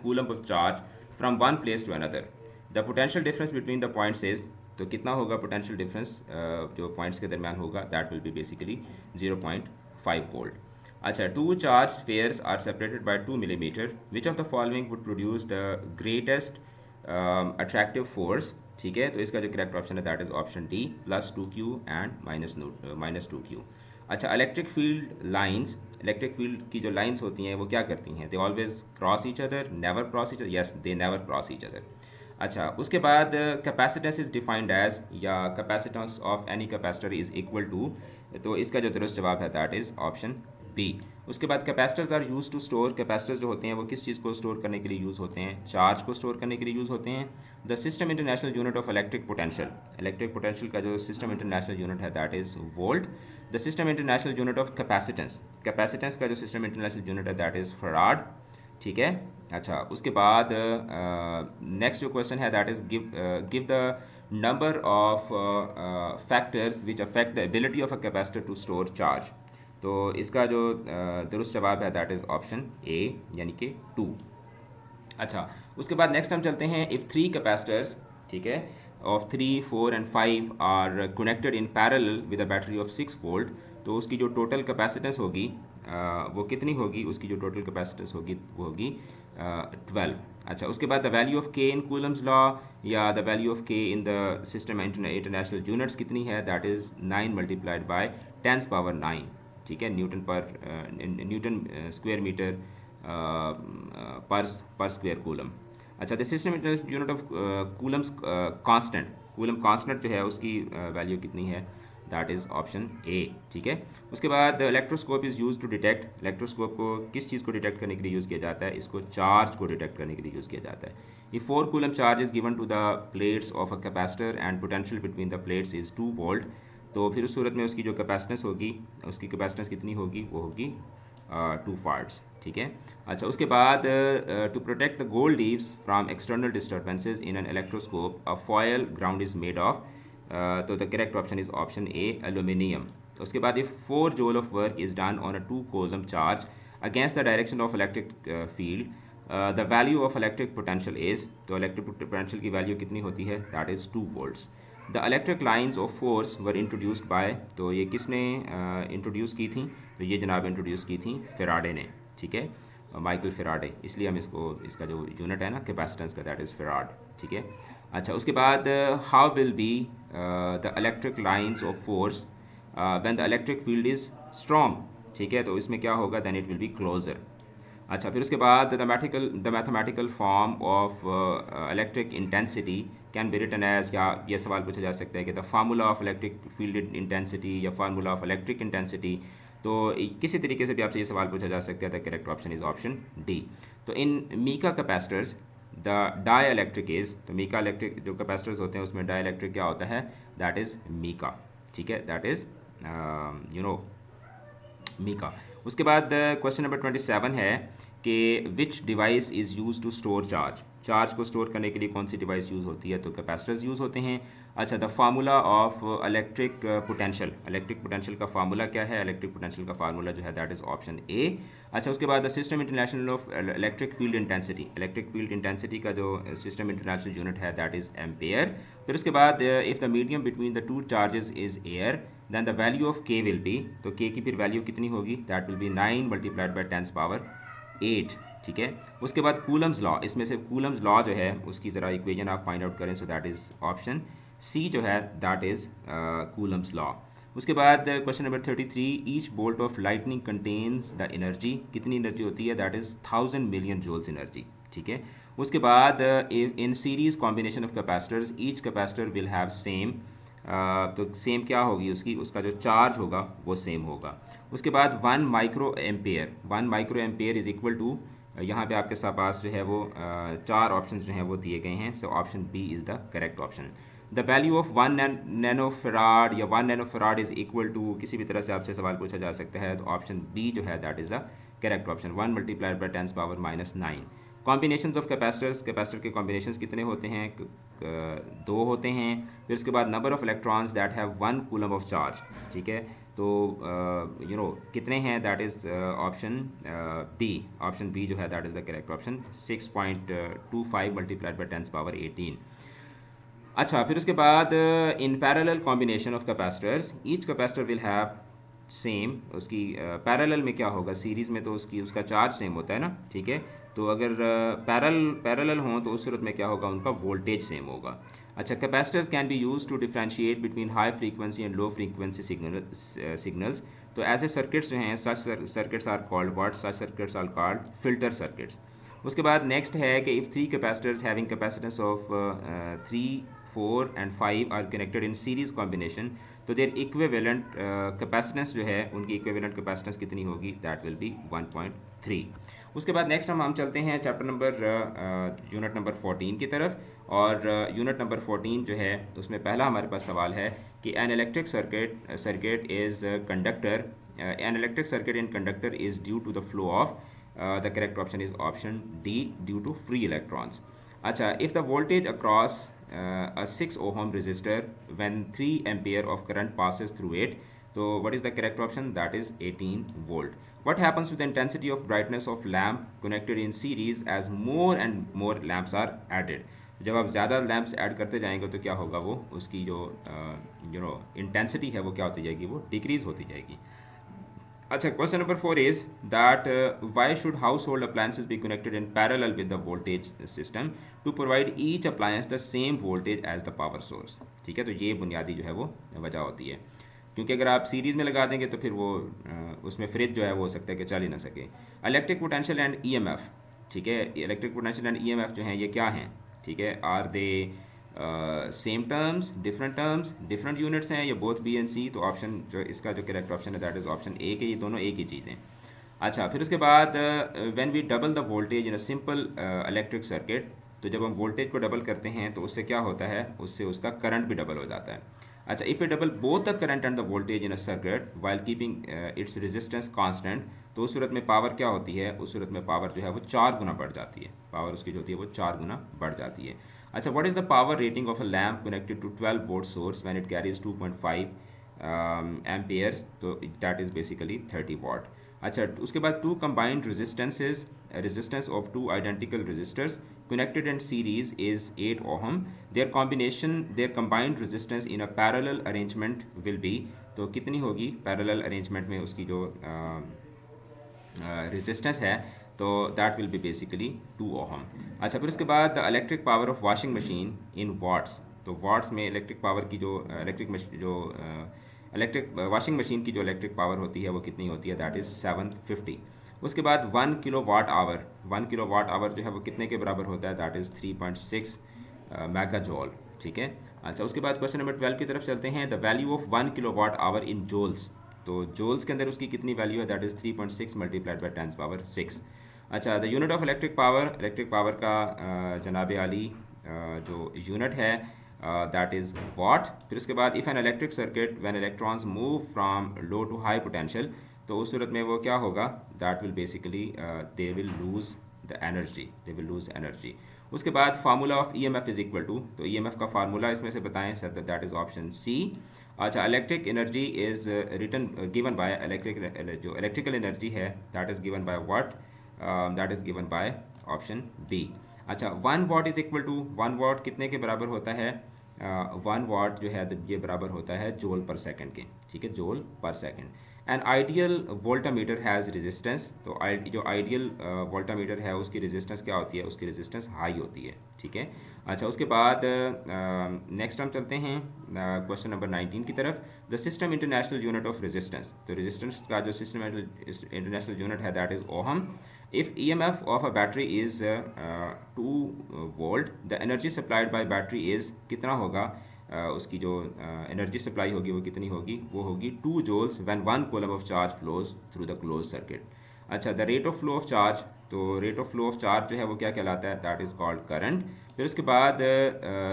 coulomb of charge from one place to another. The potential difference between the points is, तो कितना होगा potential difference जो points के दरमियान होगा? That will be basically 0.5 volt. अच्छा, two charge spheres are separated by 2 millimetre, which of the following would produce the greatest attractive force, ठीक है। तो इसका जो करेक्ट ऑप्शन है that is option D, +2q and -2q। अच्छा, electric field lines, electric field की जो lines होती हैं वो क्या करती हैं? They always cross each other, never cross each other, yes, they never cross each other. अच्छा, उसके बाद कैपेसिटेंस इज डिफाइंड एज, या capacitance of any capacitor is equal to, तो इसका जो दुरुस्त जवाब है दैट इज ऑप्शन बी। उसके बाद capacitors are use to store, capacitors जो होते हैं वो किस चीज़ को स्टोर करने के लिए यूज़ होते हैं? चार्ज को स्टोर करने के लिए यूज़ होते हैं। The system international unit of electric potential, electric potential का जो सिस्टम इंटरनेशनल यूनिट है that is volt. The system international unit of capacitance, capacitance का जो सिस्टम इंटरनेशनल यूनिट है दैट इज फराड, ठीक है। अच्छा, उसके बाद नेक्स्ट जो क्वेश्चन है that is give the number of factors which affect the ability of a capacitor to store charge, तो इसका जो दुरुस्त जवाब है दैट इज ऑप्शन ए, यानी कि 2। अच्छा, उसके बाद नेक्स्ट हम चलते हैं इफ़ थ्री कैपेसिटर्स, ठीक है, of 3, 4 and 5 are connected in parallel with a battery of 6 volt, तो उसकी जो टोटल कैपेसिटेंस होगी वो कितनी होगी, उसकी जो टोटल कैपेसिटेंस होगी वो होगी 12। अच्छा, उसके बाद द वैल्यू ऑफ के इन कूलम्स लॉ या द वैल्यू ऑफ के in the system international units कितनी है, दैट इज़ 9 मल्टीप्लाइड बाय 10⁻⁹, ठीक है, न्यूटन स्क्वायर मीटर पर स्क्वायर कूलम। अच्छा, the system unit of Coulomb's constant, coulomb constant जो है उसकी वैल्यू कितनी है, दैट इज़ ऑप्शन ए, ठीक है। उसके बाद electroscope is use to detect, electroscope को किस चीज़ को डिटेक्ट करने के लिए यूज़ किया जाता है, इसको चार्ज को डिटेक्ट करने के लिए यूज़ किया जाता है। ये 4 coulomb charge is given to the plates of a capacitor and potential between the plates is 2 volt, तो फिर उस सूरत में उसकी जो कैपेसिटेंस होगी, उसकी कैपेसिटेंस कितनी होगी, वो होगी 2 फार्ड्स, ठीक है। अच्छा, उसके बाद to protect the gold leaves from external disturbances in an electroscope a foil ground is made of, तो the correct option is option A, aluminium. उसके बाद if 4 joule of work is done on a 2 coulomb charge against the direction of electric field, the value of electric potential is, तो electric potential की value कितनी होती है, that is 2 volts. The electric lines of force were introduced by, तो ये किसने introduce की थी, तो ये जनाब इंट्रोड्यूस की थी फेराडे ने, ठीक है, माइकल फेराडे, इसलिए हम इसको, इसका जो यूनिट है ना कैपेसिटेंस का, दैट इज़ फेराड, ठीक है। अच्छा, उसके बाद how will be the electric lines of force when the electric field is strong, ठीक है, तो इसमें क्या होगा, then it will be closer. अच्छा, फिर उसके बाद the mathematical form of electric intensity can be written as, या ये सवाल पूछा जा सकता है कि the formula of electric field intensity या फार्मूला ऑफ इलेक्ट्रिक इंटेंसिटी, तो किसी तरीके से भी आपसे ये सवाल पूछा जा सकता है। The correct option is option D. तो in mica capacitors the dielectric is, तो मीका इलेक्ट्रिक जो कैपेसिटर्स होते हैं उसमें डाई इलेक्ट्रिक क्या होता है, दैट इज़ मीका, ठीक है, दैट इज़ मीका। उसके बाद क्वेश्चन नंबर 27 है कि which device is use to store charge, charge को स्टोर करने के लिए कौन सी डिवाइस यूज़ होती है, तो कैपेसिटर्स यूज़ होते हैं। अच्छा, the formula of electric potential, electric potential का फार्मूला क्या है, इलेक्ट्रिक पोटेंशियल का फार्मूला जो है दैट इज़ ऑप्शन ए। अच्छा, उसके बाद the system international of electric field intensity, electric field intensity का जो सिस्टम इंटरनेशनल यूनिट है दैट इज़ एम्पेयर। फिर उसके बाद if the medium between the two charges is air, then the value of K will be, तो K की फिर value कितनी होगी, that will be 9 multiplied by 10⁻⁸, ठीक है। उसके बाद कूलम्स लॉ, इसमें से कूलम्स लॉ जो है उसकी ज़रा इक्वेशन आप फाइंड आउट करें, so that is option C जो है दैट इज़ कूलम्स लॉ। उसके बाद question number 33, each bolt of lightning contains the energy, कितनी एनर्जी होती है, that is 1000 million joules energy, ठीक है। उसके बाद in series combination of capacitors each capacitor will have same, तो सेम क्या होगी उसकी, उसका जो चार्ज होगा वो सेम होगा। उसके बाद 1 micro ampere, 1 micro ampere is equal to, यहाँ पे आपके साथ पास जो है वो 4 ऑप्शन जो हैं वो दिए गए हैं, so option B is the correct option. The value of 1 nanofarad या 1 नैनोफेराड इज़ इक्वल टू, किसी भी तरह से आपसे सवाल पूछा जा सकता है, तो ऑप्शन बी जो है that is the correct option, 1 multiplied by 10⁻⁹। Combinations of capacitors, capacitor के कॉम्बिनेशंस कितने होते हैं, 2 होते हैं। फिर उसके बाद number of electrons that have 1 coulomb of charge, ठीक है, तो कितने हैं, that is option B, option B जो है that is the correct option, 6.25 multiplied by 10⁻18। अच्छा, फिर उसके बाद in parallel combination of capacitors each capacitor will have same, उसकी पैरेलल में क्या होगा, सीरीज़ में तो उसका चार्ज सेम होता है ना, ठीक है, तो अगर पैरेलल हों तो उस सूरत में क्या होगा, उनका वोल्टेज सेम होगा। अच्छा, capacitors can be use to differentiate between high frequency and low frequency signals, तो ऐसे सर्किट्स जो हैं, such circuits are called what, such circuits are called filter circuits. उसके बाद नेक्स्ट है कि if 3 capacitors having capacitance of 3, 4 and 5 are connected in series combination, तो their equivalent capacitance जो है, उनकी इक्विवेलेंट कैपेसिटेंस कितनी होगी, दैट विल बी 1.3। उसके बाद नेक्स्ट हम चलते हैं चैप्टर नंबर यूनिट नंबर 14 की तरफ, और यूनिट नंबर 14 जो है उसमें पहला हमारे पास सवाल है कि an electric circuit is conductor, an electric circuit in conductor is due to the flow of, the correct option is option D, due to free electrons. Acha, if the voltage across a 6 ohm resistor when 3 ampere of current passes through it, so what is the correct option, that is 18 volt. What happens to the intensity of brightness of lamp connected in series as more and more lamps are added? जब आप ज़्यादा lamps add करते जाएंगे तो क्या होगा, वो उसकी जो इंटेंसिटी है वो क्या होती जाएगी, वो डिक्रीज होती जाएगी. अच्छा, question number 4 is that why should household appliances be connected in parallel with the voltage system to provide each appliance the same voltage as the power source. ठीक है, तो ये बुनियादी जो है वो वजह होती है, क्योंकि अगर आप सीरीज़ में लगा देंगे तो फिर वो उसमें फ्रिज जो है वो हो सकता है कि चल ही ना सके. Electric potential and EMF. ठीक है, इलेक्ट्रिक पोटेंशियल एंड ईएमएफ जो हैं ये क्या हैं? ठीक है, are they same terms, different units हैं, ये बोथ बी एंड सी. तो ऑप्शन जो इसका जो करेक्ट ऑप्शन है दैट इज़ ऑप्शन ए के, ये दोनों एक ही चीज़ हैं. अच्छा, फिर उसके बाद when we double the voltage in a simple electric circuit, तो जब हम वोल्टेज को डबल करते हैं तो उससे क्या होता है, उससे उसका करंट भी डबल हो जाता है. अच्छा, if U double both the current and the voltage in a circuit while keeping its resistance constant, तो उस सूरत में पावर क्या होती है, उस सूरत में पावर जो है वो 4 गुना बढ़ जाती है. पावर उसकी जो होती है वो 4 गुना बढ़ जाती है. अच्छा, what is the power rating of a lamp connected to 12 volt source when it carries 2.5 amperes, तो दैट इज़ बेसिकली 30 वाट. अच्छा, उसके बाद two combined resistances, resistance of two identical resistors connected in series is 8 ohm. Their combined resistance in a parallel arrangement will be, तो कितनी होगी parallel arrangement में उसकी जो रेजिस्टेंस है, तो that will be basically 2 ohm. अच्छा, फिर उसके बाद the electric power of washing machine in watts, तो वाट्स में इलेक्ट्रिक पावर की जो इलेक्ट्रिक वॉशिंग मशीन की जो इलेक्ट्रिक पावर होती है वो कितनी होती है, दैट इज़ 750. उसके बाद 1 kilo watt hour, 1 kilo watt hour जो है वो कितने के बराबर होता है, दैट इज़ 3.6 मेगा जॉल. ठीक है. अच्छा, उसके बाद क्वेश्चन नंबर 12 की तरफ चलते हैं. The value of 1 kilo watt hour in joules, तो जोल्स के अंदर उसकी कितनी वैल्यू है, that is 3.6 multiplied by 10 power 6. अच्छा, the unit of electric power का जनाब आली जो यूनिट है दैट इज़ वाट. फिर उसके बाद if an electric circuit when electrons move from low to high potential, तो उस सूरत में वो क्या होगा, that will basically they will lose the energy. उसके बाद formula of EMF is equal to, तो ईएमएफ का फार्मूला इसमें से बताएं sir, that is option C. अच्छा, electric energy is written given by जो इलेक्ट्रिकल एनर्जी है that is given by what, that is given bye option B. अच्छा, 1 watt is equal to, 1 watt कितने के बराबर होता है, 1 वाट जो है तो ये बराबर होता है जूल पर सेकंड के. ठीक है, जूल पर second. An ideal voltameter has resistance, तो जो आइडियल वोल्टामीटर है उसकी रेजिस्टेंस क्या होती है, उसकी रेजिस्टेंस हाई होती है. ठीक है. अच्छा, उसके बाद नेक्स्ट हम चलते हैं क्वेश्चन नंबर 19 की तरफ. The system international unit of resistance, तो रेजिस्टेंस का जो सिस्टम इंटरनेशनल यूनिट है that is ohm. If EMF of a battery is 2 volt, the energy supplied by battery is कितना होगा, उसकी जो एनर्जी सप्लाई होगी वो कितनी होगी, वो होगी 2 joules when 1 coulomb of charge flows through the closed circuit. अच्छा, the rate of flow of charge, तो rate of flow of charge जो है वो क्या कहलाता है, दैट इज़ कॉल्ड करंट. फिर उसके बाद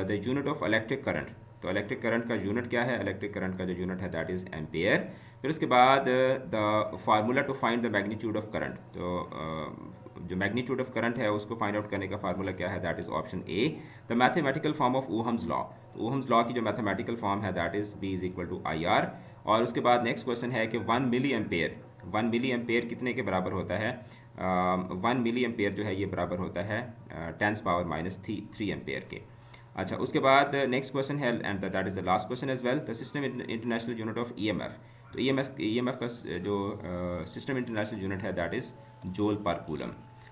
the unit of electric current, तो इलेक्ट्रिक करंट का यूनिट क्या है, इलेक्ट्रिक करंट का जो यूनिट है दैट इज़ एम्पेयर. फिर उसके बाद the formula to find the magnitude of current, तो जो मैग्नीट्यूड ऑफ करंट है उसको फाइंड आउट करने का फार्मूला क्या है, that is option A. The mathematical form of Ohm's law, तो ओहम्स लॉ की जो मैथमेटिकल फॉर्म है that is B is equal to I R. और उसके बाद नेक्स्ट क्वेश्चन है कि 1 मिली एम्पेयर कितने के बराबर होता है, 1 मिली एम्पेयर जो है ये बराबर होता है 10 पावर माइनस 3 एम्पेयर के. अच्छा, उसके बाद नेक्स्ट क्वेश्चन है and that is the last question as well. The system international unit of EMF, तो ईएमएफ का जो सिस्टम इंटरनेशनल यूनिट है that is joule per coulomb.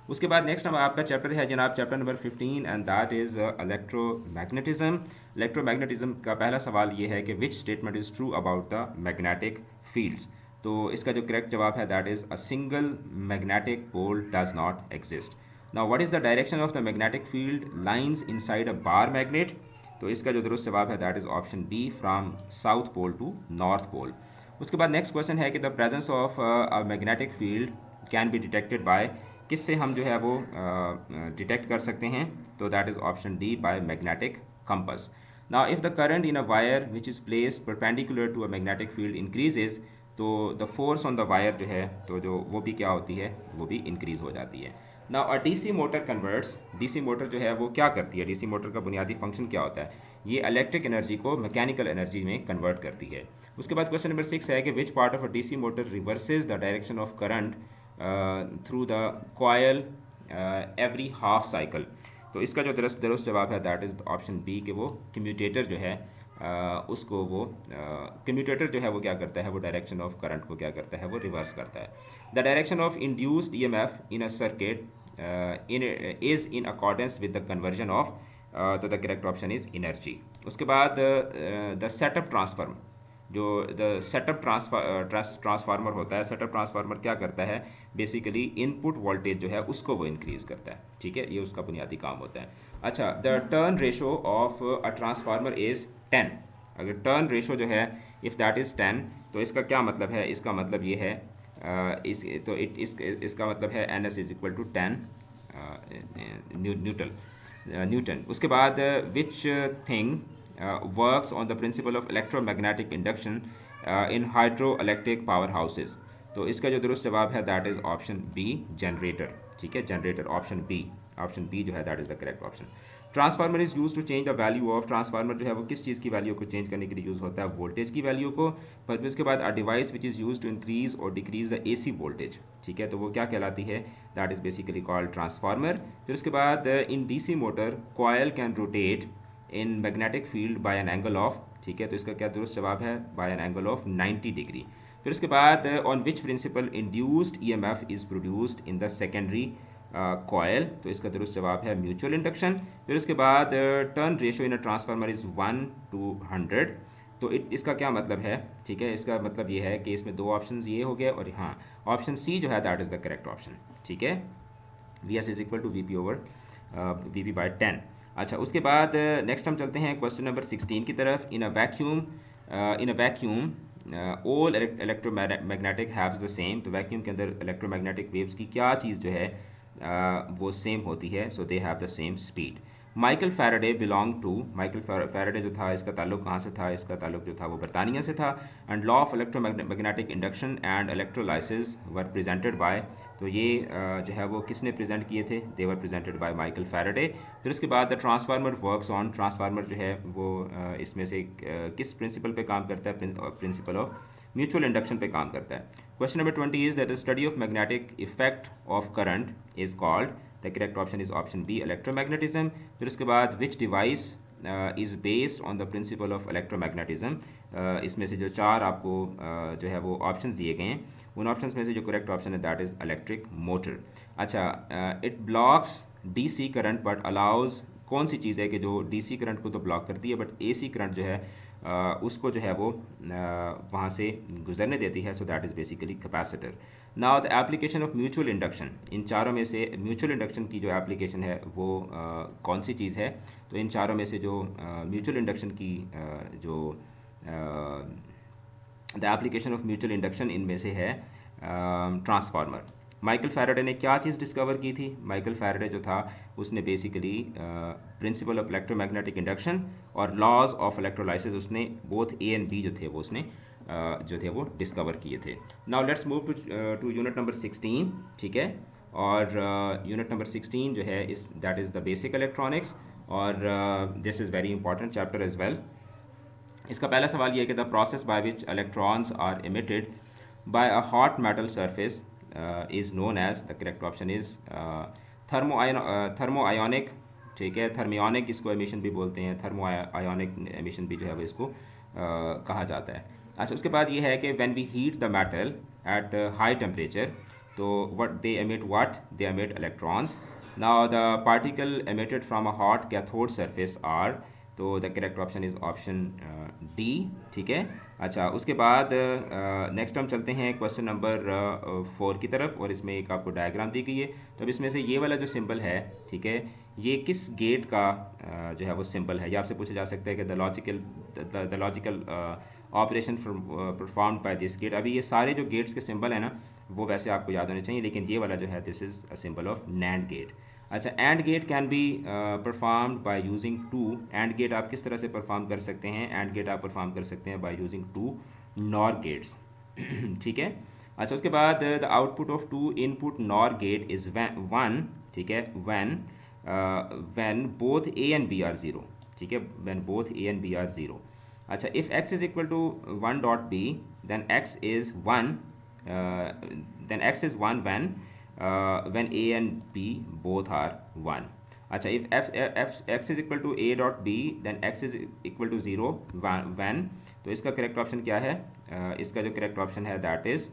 उसके बाद नेक्स्ट हम आपका चैप्टर है जनाब chapter number 15 and that is electromagnetism. Electromagnetism का पहला सवाल ये है कि which statement is true about the magnetic fields, तो इसका जो करेक्ट जवाब है that is a single magnetic pole does not exist. Now what is the direction of the magnetic field lines inside a bar magnet, तो इसका जो दुरुस्त जवाब है that is option B from south pole to north pole. उसके बाद next question है कि the presence of a magnetic field can be detected by, किससे हम जो है वो डिटेक्ट कर सकते हैं, तो that is option D by magnetic compass. Now if the current in a wire which is placed perpendicular to a magnetic field increases, तो the force on the wire जो है तो जो वो भी क्या होती है, वो भी इंक्रीज हो जाती है. Now a DC motor converts, DC motor जो है वो क्या करती है, डीसी मोटर का बुनियादी फंक्शन क्या होता है, ये इलेक्ट्रिक एनर्जी को मैकेनिकल एनर्जी में कन्वर्ट करती है। उसके बाद क्वेश्चन नंबर 6 है कि which part of a DC motor reverses the direction of current through the coil every half cycle. तो इसका जो दुरुस्त जवाब है दैट इज़ ऑप्शन बी कि वो कम्यूटेटर जो है उसको वो कम्यूटेटर जो है वो क्या करता है, वो डायरेक्शन ऑफ करंट को क्या करता है, वो रिवर्स करता है। The direction of induced EMF in a circuit in is in accordance with the conversion of, तो the correct option is energy. उसके बाद द सेटअप ट्रांसफार्मर, जो द सेटअप ट्रांसफार्मर होता है, सेटअप ट्रांसफार्मर क्या करता है, बेसिकली इनपुट वोल्टेज जो है उसको वो इंक्रीज़ करता है। ठीक है, ये उसका बुनियादी काम होता है। अच्छा, the turn ratio of a transformer is 10। अगर टर्न रेशो जो है इफ़ दैट इज़ 10, तो इसका क्या मतलब है, इसका मतलब ये है इसका मतलब है N S is equal to 10 newton. उसके बाद which thing works on the principle of electromagnetic induction in hydro electric power houses. तो इसका जो दुरुस्त जवाब है that is option B, generator. ठीक है, जनरेटर, ऑप्शन बी जो है that is the correct option. Transformer is use to change the value of, transformer जो है वो किस चीज़ की वैल्यू को चेंज करने के लिए यूज़ होता है, वोल्टेज की वैल्यू को। पर उसके बाद a device which is use to increase और डिक्रीज द एसी वोल्टेज। ठीक है, तो वो क्या कहलाती है, that is basically called transformer. फिर उसके बाद in DC motor coil can rotate in magnetic field by an angle of. ठीक है, तो इसका क्या दुरुस्त जवाब है, by an angle of 90 degree. फिर उसके बाद on which principle induced EMF is produced in the secondary coil. तो इसका दुरुस्त जवाब है म्यूचुअल इंडक्शन। फिर उसके बाद turn ratio in a transformer is 1:100। तो इसका क्या मतलब है, ठीक है, इसका मतलब ये है कि इसमें दो ऑप्शन ये हो गए, और हाँ ऑप्शन सी जो है that is the correct option. ठीक है, V S is equal to V P over V P by 10। अच्छा, उसके बाद नेक्स्ट हम चलते हैं क्वेश्चन नंबर 16 की तरफ। In a vacuum all electromagnetic haves the same. तो वैक्यूम के अंदर इलेक्ट्रोमैग्नेटिक वेव्स की क्या चीज़ जो है वो सेम होती है, so they have the same speed. Michael Faraday belong to, Michael Faraday जो था इसका ताल्लुक कहाँ से था, इसका ताल्लुक जो था वो बरतानिया से था। And law of electromagnetic induction and electrolysis were presented by, तो ये जो है वो किसने प्रेजेंट किए थे, they were presented by Michael Faraday. फिर उसके बाद the transformer works on, transformer जो है वो इसमें से किस प्रिंसिपल पे काम करता है, प्रिंसिपल ऑफ म्यूचुअल इंडक्शन पे काम करता है। Question number 20 is that the study of magnetic effect of current is called, the correct option is option B, electromagnetism. फिर उसके बाद which device is based on the principle of electromagnetism. इसमें से जो चार आपको जो है वो ऑप्शन दिए गए हैं, उन ऑप्शंस में से जो करेक्ट ऑप्शन है दैट इज़ इलेक्ट्रिक मोटर। अच्छा, it blocks DC current but allows, कौन सी चीज़ है कि जो डीसी करंट को तो ब्लॉक करती है बट एसी करंट जो है उसको जो है वो वहाँ से गुजरने देती है, so that is basically capacitor. Now the application of mutual induction, इन चारों में से म्यूचुअल इंडक्शन की जो एप्लीकेशन है वो कौन सी चीज़ है। तो इन चारों में से जो म्यूचुअल इंडक्शन की जो the application of mutual induction इनमें से है ट्रांसफार्मर। माइकल फैराडे ने क्या चीज़ डिस्कवर की थी, माइकल फैराडे जो था उसने basically principal of electromagnetic induction और लॉज ऑफ इलेक्ट्रोलाइसिस, उसने बोथ ए एंड बी जो थे वो उसने जो थे वो डिस्कवर किए थे। Now let's move to unit number 16। ठीक है, और यूनिट नंबर 16 जो है इस that is the basic electronics, और this is very important chapter as well. इसका पहला सवाल ये है कि the process by which electrons are emitted by a hot metal surface is known as, the correct option is thermo ionic. ठीक है, thermionic इसको एमिशन भी बोलते हैं, थर्मो आयोनिक एमिशन भी जो है वो इसको कहा जाता है। अच्छा, उसके बाद ये है कि when we heat the metal at high temperature, तो what they emit, what they emit electrons. Now the particle emitted from a hot cathode surface are, तो the correct option is option D. ठीक है, अच्छा उसके बाद next हम चलते हैं क्वेश्चन नंबर 4 की तरफ, और इसमें एक आपको डायग्राम दी गई है। तो अब इसमें से ये वाला जो सिंबल है, ठीक है, ये किस गेट का जो है वो सिंबल है, ये आपसे पूछा जा सकता है कि the logical operation performed by this gate. अभी ये सारे जो गेट्स के सिंबल है ना वो वैसे आपको याद होने चाहिए, लेकिन ये वाला जो है this is a symbol of NAND gate. अच्छा, AND gate can be performed by using two, AND gate आप किस तरह से परफॉर्म कर सकते हैं, एंड गेट आप परफॉर्म कर सकते हैं by using two NOR gates. ठीक है, अच्छा उसके बाद the output of two input NOR gate is one. ठीक है, when both A and B are zero. ठीक है, when both A and B are 0। अच्छा, if x is equal to 1 dot B then x is 1, then x is 1 when a and b both are 1। अच्छा, if x is equal to a dot b then x is equal to 0 when, तो इसका correct option क्या है? इसका जो correct option है that is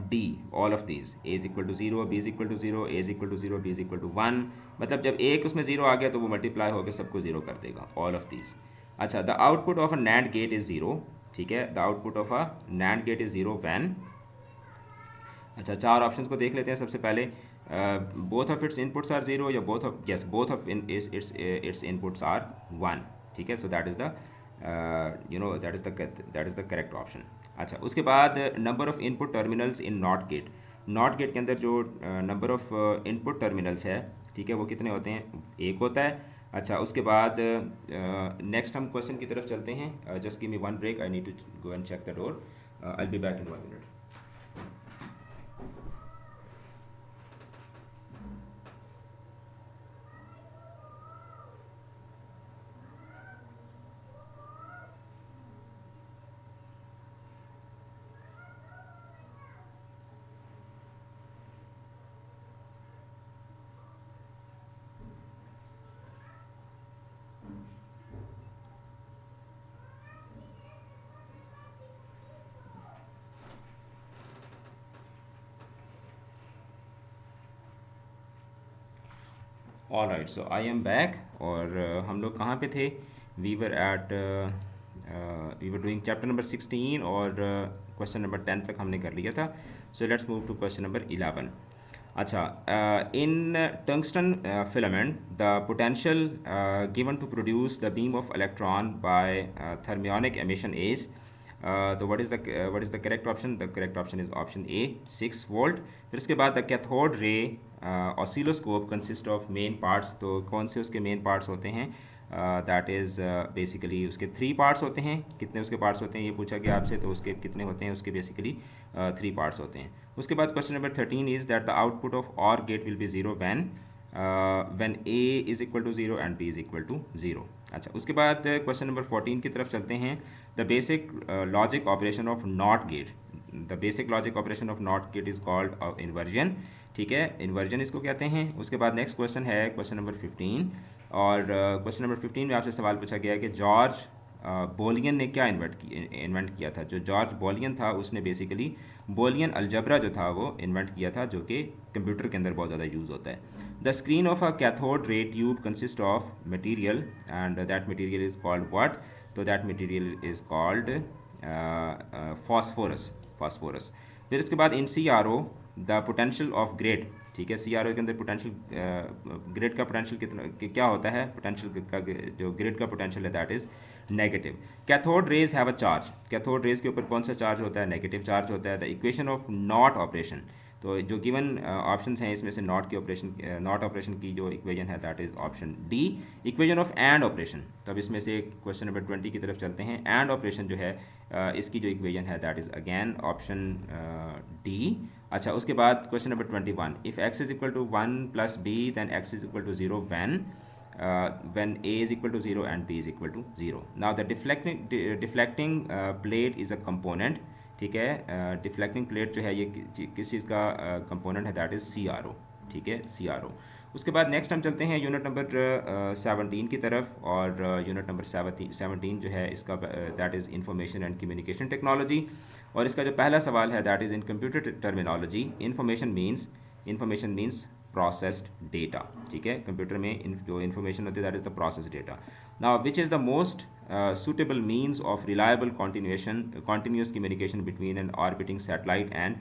D, all of these. A is equal to 0, B is equal to 0, A is equal to 0, B is equal to 1। मतलब जब एक उसमें 0 आ गया तो वो मल्टीप्लाई होकर सबको 0 कर देगा, ऑल ऑफ दीज। अच्छा, the output of a NAND gate is 0, ठीक है, the output of a NAND gate is 0 when. अच्छा, चार ऑप्शंस को देख लेते हैं। सबसे पहले both of its inputs are 0, या both of, yes, both of its inputs are 1, ठीक है, so that is the that is the correct option. अच्छा, उसके बाद number of input terminals in not gate. Not gate के अंदर जो number of input terminals है, ठीक है, वो कितने होते हैं? एक होता है। अच्छा, उसके बाद नेक्स्ट हम क्वेश्चन की तरफ चलते हैं। Just give me one break, I need to go and check the door, I will be back in 1 minute. All right, so I am back. और हम लोग कहाँ पे थे? We were doing chapter number 16 और क्वेश्चन नंबर 10 तक हमने कर लिया था। So let's move to question number 11। अच्छा, in tungsten filament the potential given to produce the beam of electron by thermionic emission is, तो what is the correct option? The correct option is option A, 6 volt. फिर उसके बाद the cathode ray oscilloscope consist of main parts. तो कौन से उसके main parts होते हैं? दैट इज़ बेसिकली उसके 3 पार्ट्स होते हैं। कितने उसके पार्ट्स होते हैं ये पूछा गया आपसे, तो उसके कितने होते हैं? उसके बेसिकली 3 पार्ट्स होते हैं। उसके बाद question number 13 is that the output of OR gate will be 0 when a is equal to 0 and b is equal to 0। अच्छा, उसके बाद क्वेश्चन नंबर 14 की तरफ चलते हैं। The basic logic operation of not gate, the basic logic operation of not get is called inversion, ठीक है, inversion इसको कहते हैं। उसके बाद नेक्स्ट क्वेश्चन है क्वेश्चन नंबर 15, और क्वेश्चन नंबर 15 में आपसे सवाल पूछा गया है कि जॉर्ज बोलियन ने क्या इन्वेंट किया था। जो जॉर्ज बोलियन था उसने बेसिकली बोलियन अलजबरा जो था वो इन्वेंट किया था, जो कि कंप्यूटर के अंदर बहुत ज़्यादा यूज़ होता है। The screen of a cathode ray tube consist of material and that material is called what? तो that material is called phosphorus. फिर उसके बाद in CRO the potential of grade, ठीक है, CRO के अंदर पोटेंशियल ग्रेड का पोटेंशियल कितना क्या होता है? पोटेंशियल का जो ग्रेड का पोटेंशियल है that is negative. Cathode rays have a charge, cathode rays के ऊपर कौन सा चार्ज होता है? नेगेटिव चार्ज होता है। The equation of not operation, तो जो गिवन ऑप्शंस हैं इसमें से नॉट ऑपरेशन की जो इक्वेशन है that is option D. Equation of and operation, तब इसमें से क्वेश्चन नंबर 20 की तरफ चलते हैं। एंड ऑपरेशन जो है इसकी जो इक्वेशन है that is again option D. अच्छा, उसके बाद question number 21, if x is equal to 1 plus B then x is equal to 0 when a is equal to 0 and b is equal to 0। now the deflecting plate is a component, ठीक है, deflecting plate जो है ये किस चीज़ का component है? That is CRO, ठीक है, CRO। उसके बाद नेक्स्ट हम चलते हैं यूनिट नंबर 17 की तरफ, और यूनिट नंबर 17 जो है इसका that is information and communication technology. और इसका जो पहला सवाल है that is in computer terminology information means processed data, ठीक है, कंप्यूटर में जो इन्फॉर्मेशन होती है that is the process data. Now which is the most suitable means of reliable continuous communication between an orbiting satellite and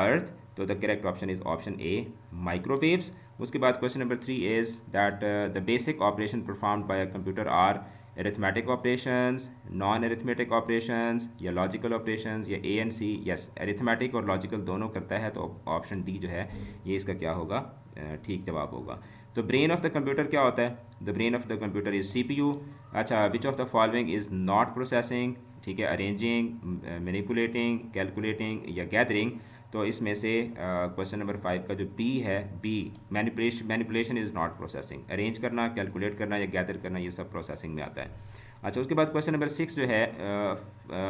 earth? तो the correct option is option A, microwaves। उसके बाद question number 3 is that the basic operation performed by a computer are arithmetic operations, non-arithmetic operations, या logical operations, या A and C। yes, arithmetic और logical दोनों करता है, तो option D जो है ये इसका क्या होगा? ठीक जवाब होगा। तो ब्रेन ऑफ द कंप्यूटर क्या होता है? The brain of the computer is CPU। अच्छा, which of the following is not processing, ठीक है, अरेंजिंग, मैनिपुलेटिंग, कैलकुलेटिंग या गैदरिंग। तो इसमें से क्वेश्चन नंबर 5 का जो बी है, B manipulation is not processing. Arrange करना, कैलकुलेट करना या गैदर करना, ये सब प्रोसेसिंग में आता है। अच्छा, उसके बाद क्वेश्चन नंबर 6 जो है,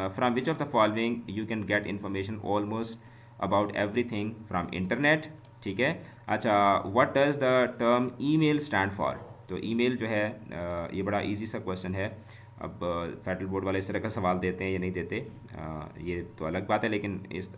from which of the following you can get information almost about everything from internet. ठीक है। अच्छा, what does the term email stand for. तो ईमेल जो है, ये बड़ा इजी सा क्वेश्चन है। अब फेडरल बोर्ड वाले इस तरह का सवाल देते हैं या नहीं देते, ये तो अलग बात है, लेकिन इस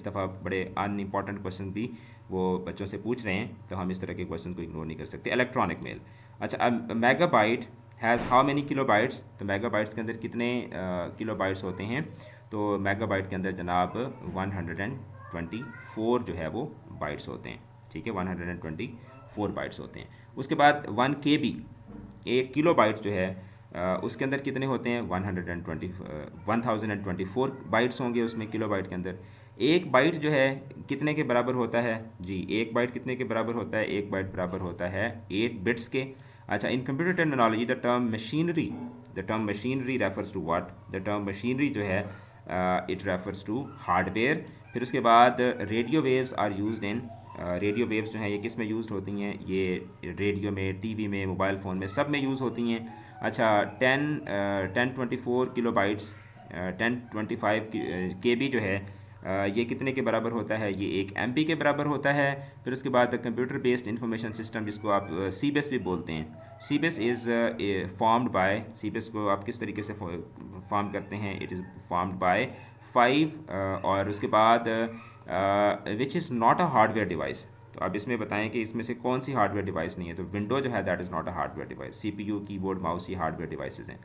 दफ़ा बड़े अनइम्पॉर्टेंट क्वेश्चन भी वो बच्चों से पूछ रहे हैं, तो हम इस तरह के क्वेश्चन को इग्नोर नहीं कर सकते। Electronic mail. अच्छा, megabyte has how many kilobytes. तो मेगाबाइट्स के अंदर कितने किलोबाइट्स होते हैं। तो मेगाबाइट के अंदर जनाब 124 जो है वो बाइट्स होते हैं। ठीक है, 124 बाइट्स होते हैं। उसके बाद 1 KB, 1 किलोबाइट जो है, उसके अंदर कितने होते हैं, 1024 बाइट्स होंगे उसमें, किलोबाइट के अंदर। एक बाइट जो है कितने के बराबर होता है जी, एक बाइट कितने के बराबर होता है, एक बाइट बराबर होता है 8 बिट्स के। अच्छा, in computer technology the term machinery refers to what. The term machinery जो है, इट रेफर्स टू हार्डवेयर। फिर उसके बाद radio waves are used in. Radio waves जो हैं ये किस में यूज़ होती हैं, ये रेडियो में, टीवी में, मोबाइल फ़ोन में, सब में यूज़ होती हैं। अच्छा, 1024 किलोबाइट्स, 1025 KB जो है, ये कितने के बराबर होता है, ये 1 MB के बराबर होता है। फिर उसके बाद कंप्यूटर बेस्ड इंफॉर्मेशन सिस्टम, जिसको आप CBIS भी बोलते हैं। CBIS is formed by, CBIS को आप किस तरीके से फॉर्म करते हैं, इट इज़ फॉर्म्ड बाय 5, और उसके बाद which is not a hardware device. तो अब इसमें बताएं कि इसमें से कौन सी हार्डवेयर डिवाइस नहीं है। तो विंडो जो है that is not a hardware device. CPU, keyboard, mouse, ये हार्डवेयर डिवाइसेज हैं।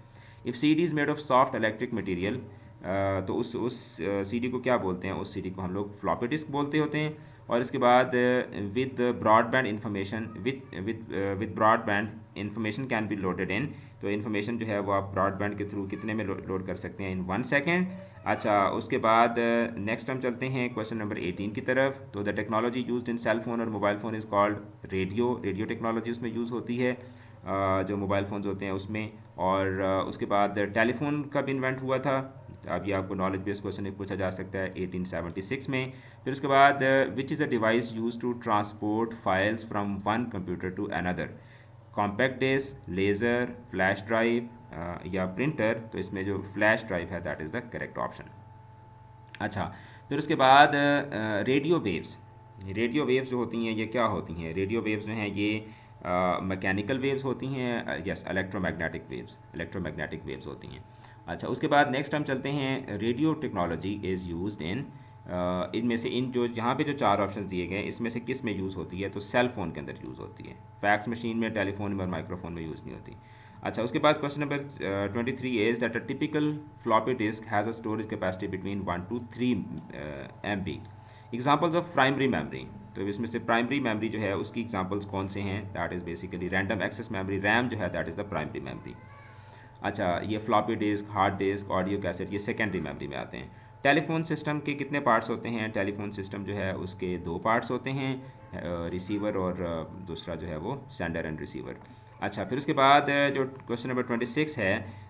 If CD is made of soft electric material, तो उस CD को क्या बोलते हैं, उस CD को हम लोग फ्लॉपी डिस्क बोलते होते हैं। और इसके बाद with broadband information, with broadband information can be loaded इन। तो इन्फॉर्मेशन जो है वो आप ब्रॉडबैंड के थ्रू कितने में लोड कर सकते हैं, इन 1 सेकेंड। अच्छा, उसके बाद नेक्स्ट हम चलते हैं क्वेश्चन नंबर 18 की तरफ। तो the technology used in cell phone और mobile phone is called radio. Radio technology उसमें यूज़ होती है, जो मोबाइल फ़ोन्स होते हैं उसमें। और उसके बाद टेलीफोन कब इन्वेंट हुआ था, अब ये आपको नॉलेज बेस्ड क्वेश्चन पूछा जा सकता है, 1876 में। फिर उसके बाद which is a device use to transport files from one computer to another. Compact disc, laser, flash drive या प्रिंटर। तो इसमें जो फ्लैश ड्राइव है that is the correct option. अच्छा, फिर उसके बाद रेडियो वेव्स। रेडियो वेव्स जो होती हैं ये क्या होती हैं, रेडियो वेव्स जो हैं ये मैकेनिकल वेव्स होती हैं, यस, इलेक्ट्रोमैग्नेटिक वेव्स होती हैं। अच्छा, उसके बाद नेक्स्ट हम चलते हैं, radio technology is used in, इनमें से इन जो यहाँ पे जो 4 ऑप्शन दिए गए इसमें से किस में यूज़ होती है। तो सेल फ़ोन के अंदर यूज़ होती है, फैक्स मशीन में, टेलीफोन में और माइक्रोफोन में यूज़ नहीं होती। अच्छा, उसके बाद question number 23 is that a typical floppy disk has a storage capacity between 1 to 3 MB। Examples of primary memory. तो इसमें से प्राइमरी मेमोरी जो है उसकी एग्जांपल्स कौन से हैं, that is basically random access memory, RAM जो है that is the primary memory. अच्छा, ये floppy disk, hard disk, audio cassette, ये सेकेंडरी मेमोरी में आते हैं। टेलीफोन सिस्टम के कितने पार्ट्स होते हैं, टेलीफोन सिस्टम जो है उसके 2 पार्ट्स होते हैं, रिसीवर और दूसरा जो है वो सेंडर एंड रिसीवर। अच्छा, फिर उसके बाद जो क्वेश्चन नंबर 26 है,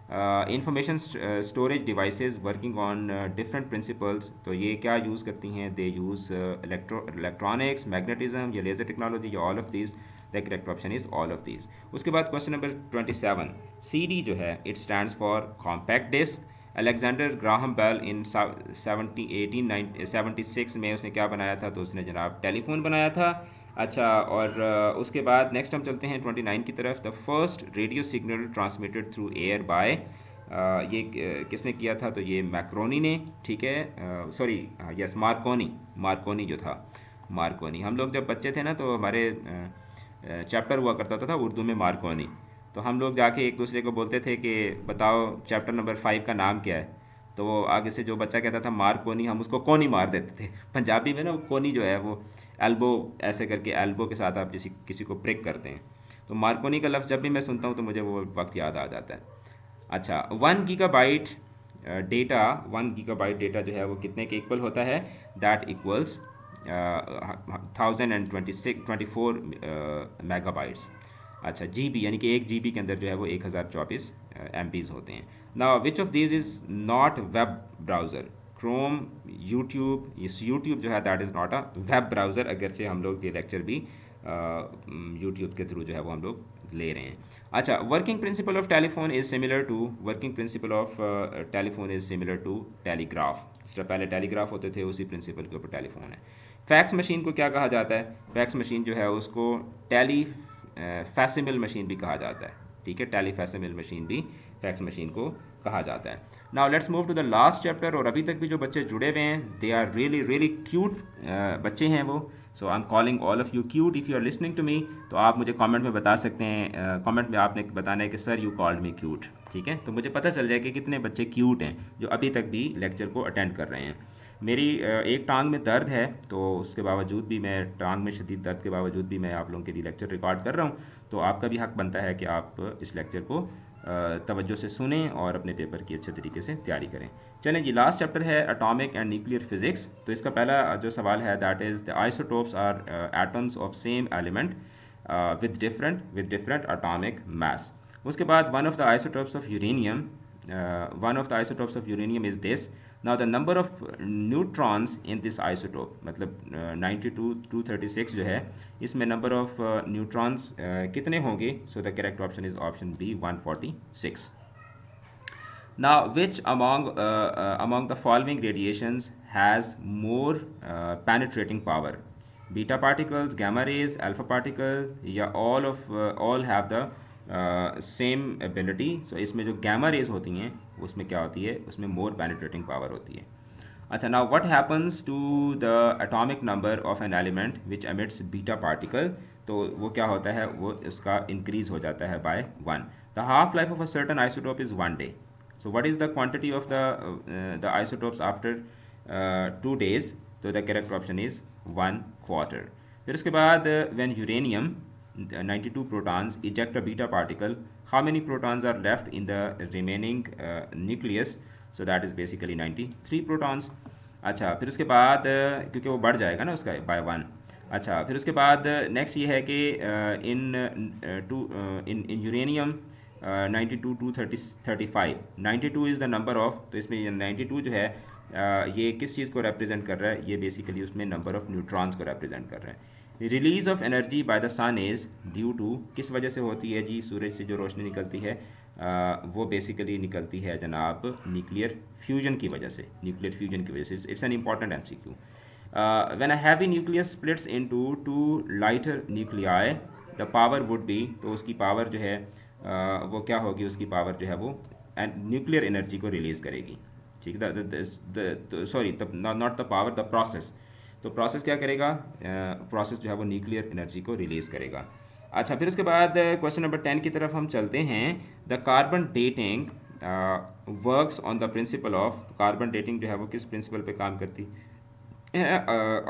information storage devices working on different principles. तो ये क्या यूज़ करती हैं, दे यूज़ इलेक्ट्रॉनिक्स, मैग्नेटिज्म या लेज़र टेक्नोलॉजी या all of these. The correct option is all of these. उसके बाद क्वेश्चन नंबर 27, CD जो है it stands for compact disc. Alexander Graham Bell in 1876 में उसने क्या बनाया था, तो उसने जनाब टेलीफोन बनाया था। अच्छा, और उसके बाद नेक्स्ट हम चलते हैं 29 की तरफ। The first radio signal transmitted through air by, ये किसने किया था, तो ये मैक्रोनी ने। ठीक है, सॉरी, यस, मार्कोनी जो था, मार्कोनी। हम लोग जब बच्चे थे ना तो हमारे चैप्टर हुआ करता था उर्दू में मार्कोनी। तो हम लोग जाके एक दूसरे को बोलते थे कि बताओ चैप्टर नंबर 5 का नाम क्या है। तो वो आगे से जो बच्चा कहता था मार कोनी, हम उसको कोनी मार देते थे। पंजाबी में ना वो कोनी जो है वो एल्बो, ऐसे करके एल्बो के साथ आप किसी किसी को प्रिक करते हैं। तो मार्कोनी का लफ्ज़ जब भी मैं सुनता हूँ तो मुझे वो वक्त याद आ जाता है। अच्छा, 1 GB डेटा, 1 GB डेटा जो है वो कितने के इक्वल होता है, दैट इक्वल्स 1024 मेगाबाइट्स। अच्छा, GB यानी कि 1 GB के अंदर जो है वो 1024 MBs होते हैं। Now which of these is not web browser, Chrome, YouTube, इस यूट्यूब जो है that is not a web browser, अगरचे हम लोग ये लेक्चर भी यूट्यूब के थ्रू जो है वो हम लोग ले रहे हैं। अच्छा, working principle of telephone is similar to, working principle of telephone is similar to telegraph. इससे पहले टेलीग्राफ होते थे, उसी प्रिंसिपल के ऊपर टेलीफोन है। फैक्स मशीन को क्या कहा जाता है? फैक्स मशीन जो है उसको टेली फैसिमिल मशीन भी कहा जाता है, ठीक है, टेली फैसिमिल मशीन भी फैक्स मशीन को कहा जाता है। Now let's move to the last chapter. और अभी तक भी जो बच्चे जुड़े हुए हैं they are really really cute बच्चे हैं वो। So I am calling all of you cute if you are listening to me. तो आप मुझे कमेंट में बता सकते हैं, कमेंट में आपने बताना है कि sir you called me cute, ठीक है, तो मुझे पता चल जाए कि कितने बच्चे क्यूट हैं जो अभी तक भी लेक्चर को अटेंड कर रहे हैं। मेरी एक टांग में दर्द है, तो उसके बावजूद भी मैं, टांग में शदीद दर्द के बावजूद भी मैं आप लोगों के लिए लेक्चर रिकॉर्ड कर रहा हूँ। तो आपका भी हक बनता है कि आप इस लेक्चर को तवज्जो से सुनें और अपने पेपर की अच्छे तरीके से तैयारी करें। चलें जी, लास्ट चैप्टर है एटॉमिक एंड न्यूक्लियर फिजिक्स। तो इसका पहला जो सवाल है that is the isotopes are atoms of same element with different atomic mass. उसके बाद one of the isotopes of uranium, one of the isotopes of uranium is this. Now the number of neutrons in this isotope, मतलब 92 236 जो है, इसमें number of neutrons कितने होंगे? So the correct option is option B, 146. Now which among the following radiations has more penetrating power? Beta particles, gamma rays, alpha particles, या all have the same ability. So इसमें जो gamma raise होती हैं उसमें क्या होती है? उसमें मोर पेनिट्रेटिंग पावर होती है। अच्छा, now what happens to the atomic number of an element which emits beta particle? तो वो क्या होता है? वो उसका इंक्रीज हो जाता है by 1। The half life of a certain isotope is 1 day. So what is the quantity of the isotopes after 2 days? तो द करेक्ट ऑप्शन इज़ 1/4। फिर उसके बाद when uranium 92 protons eject a beta particle, how many protons are left in the remaining nucleus? So that is basically 93 protons. अच्छा, फिर उसके बाद क्योंकि वो बढ़ जाएगा ना उसका बाय 1। अच्छा, फिर उसके बाद नेक्स्ट ये है कि in uranium 92 two 35, 92 is the number of, तो इसमें 92 जो है ये किस चीज़ को रिप्रेजेंट कर रहा है? ये बेसिकली उसमें नंबर ऑफ न्यूट्रॉन्स को रिप्रेजेंट कर रहा है। Release of energy by the sun is due to, किस वजह से होती है जी? सूरज से जो रोशनी निकलती है वो बेसिकली निकलती है जनाब न्यूक्लियर फ्यूजन की वजह से, न्यूक्लियर फ्यूजन की वजह से। It's an important MCQ। When a heavy nucleus splits into 2 lighter nuclei the power would be, तो उसकी पावर जो है वो क्या होगी? उसकी पावर जो है वो न्यूक्लियर एनर्जी को रिलीज़ करेगी, ठीक है। Sorry, not the power, the process. तो प्रोसेस क्या करेगा? प्रोसेस जो है वो न्यूक्लियर एनर्जी को रिलीज़ करेगा। अच्छा, फिर उसके बाद क्वेश्चन नंबर 10 की तरफ हम चलते हैं। The carbon dating works on the principle of, carbon dating जो है वो किस प्रिंसिपल पे काम करती है?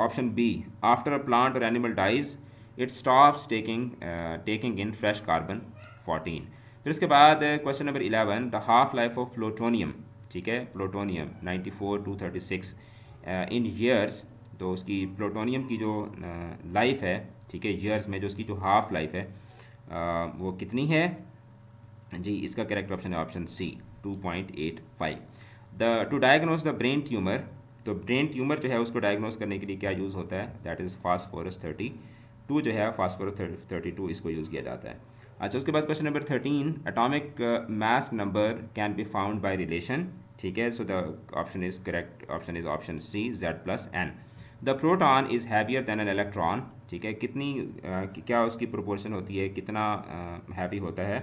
Option B, after a plant और animal dies it stops taking in fresh carbon 14। फिर उसके बाद question number 11, the half life of plutonium, ठीक है, प्लूटोनियम 94 टू 36 इन ईयर्स। तो उसकी प्लूटोनियम की जो लाइफ है, ठीक है, ईयर्स में जो उसकी जो हाफ लाइफ है वो कितनी है जी? इसका करेक्ट ऑप्शन है option C, 2.85। To diagnose the brain tumour, तो ब्रेन ट्यूमर जो है उसको डायग्नोज करने के लिए क्या यूज़ होता है? दैट इज़ फास्फोरस 32 जो है, फास्फोरस 32 इसको यूज़ किया जाता है। अच्छा, उसके बाद question number 13, atomic mass number can be found by relation, ठीक है। So the option is correct, option is option C, Z+N। The proton is heavier than an electron, ठीक है, कितनी क्या उसकी प्रोपोर्शन होती है, कितना हैवी होता है?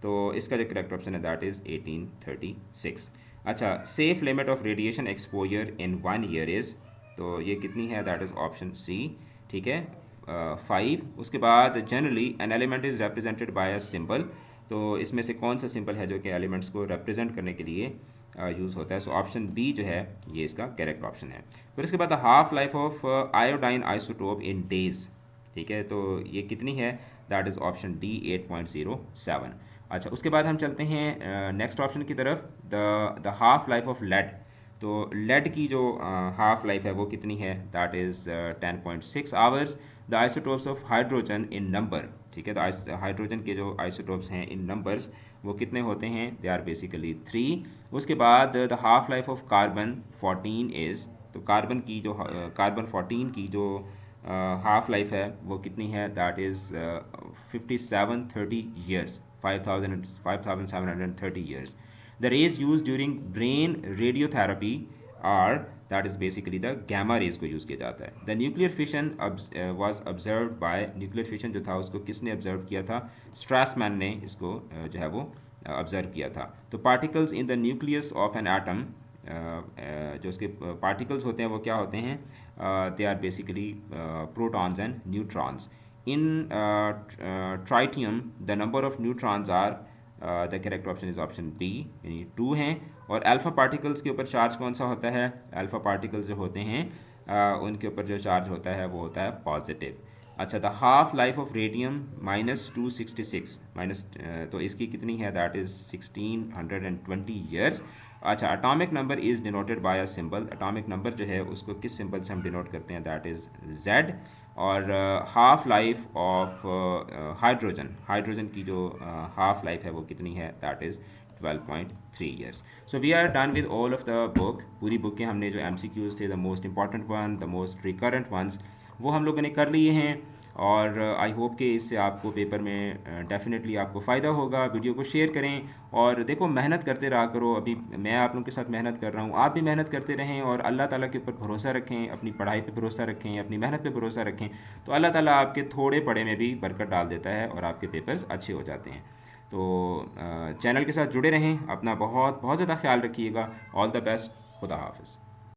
तो इसका जो करेक्ट ऑप्शन है दैट इज़ 1836। अच्छा, safe limit of radiation exposure in 1 year is, तो ये कितनी है? दैट इज़ ऑप्शन सी, ठीक है, 5। उसके बाद generally an element is represented by a symbol, तो इसमें से कौन सा सिंबल है जो कि एलिमेंट्स को रिप्रेजेंट करने के लिए यूज़ होता है? सो ऑप्शन बी जो है ये इसका करेक्ट ऑप्शन है। फिर उसके बाद half life of iodine isotope in days, ठीक है, तो ये कितनी है? That is option D, 8.07। अच्छा, उसके बाद हम चलते हैं नेक्स्ट ऑप्शन की तरफ, the half life of lead. तो लेड की जो हाफ लाइफ है वो कितनी है? That is 10.6 hours. The isotopes of hydrogen in number, ठीक है, तो हाइड्रोजन के जो आइसोटोप्स हैं इन नंबर्स वो कितने होते हैं, दे आर बेसिकली 3। उसके बाद the half life of carbon 14 is, तो कार्बन 14 की जो हाफ लाइफ है वो कितनी है, that is 5730 years, 5730 years. The rays use during brain radiotherapy are, that is basically the gamma rays को यूज़ किया जाता है। The nuclear fission was observed by, nuclear fission जो था उसको किसने ऑब्जर्व किया था, स्ट्रासमैन ने इसको जो है वो ऑब्जर्व किया था। तो particles in the nucleus of an atom, जो उसके पार्टिकल्स होते हैं वो क्या होते हैं, they are basically protons and neutrons. In tritium the number of neutrons are, the correct option is option B, यानी 2 हैं। और अल्फ़ा पार्टिकल्स के ऊपर चार्ज कौन सा होता है, अल्फ़ा पार्टिकल्स जो होते हैं उनके ऊपर जो चार्ज होता है वो होता है पॉजिटिव। अच्छा, the half life of radium -266 minus, तो इसकी कितनी है, दैट इज़ 1620 ईयर्स। अच्छा, atomic number is denoted by a symbol, atomic number जो है उसको किस सिंबल से हम डिनोट करते हैं, दैट इज़ Z। और हाफ लाइफ ऑफ हाइड्रोजन की जो हाफ लाइफ है वो कितनी है, that is 12.3 years. So we are done with all of the book, पूरी बुक के हमने जो MCQs थे, the most important one, the most recurrent ones, वो हम लोगों ने कर लिए हैं। और आई होप कि इससे आपको पेपर में डेफिनेटली आपको फ़ायदा होगा। वीडियो को शेयर करें और देखो, मेहनत करते रहा करो। अभी मैं आप लोगों के साथ मेहनत कर रहा हूँ, आप भी मेहनत करते रहें और अल्लाह ताला के ऊपर भरोसा रखें, अपनी पढ़ाई पे भरोसा रखें, अपनी मेहनत पे भरोसा रखें, तो अल्लाह ताला आपके थोड़े पढ़े में भी बरकत डाल देता है और आपके पेपर्स अच्छे हो जाते हैं। तो चैनल के साथ जुड़े रहें, अपना बहुत बहुत ज़्यादा ख्याल रखिएगा। ऑल द बेस्ट, खुदा हाफिज़।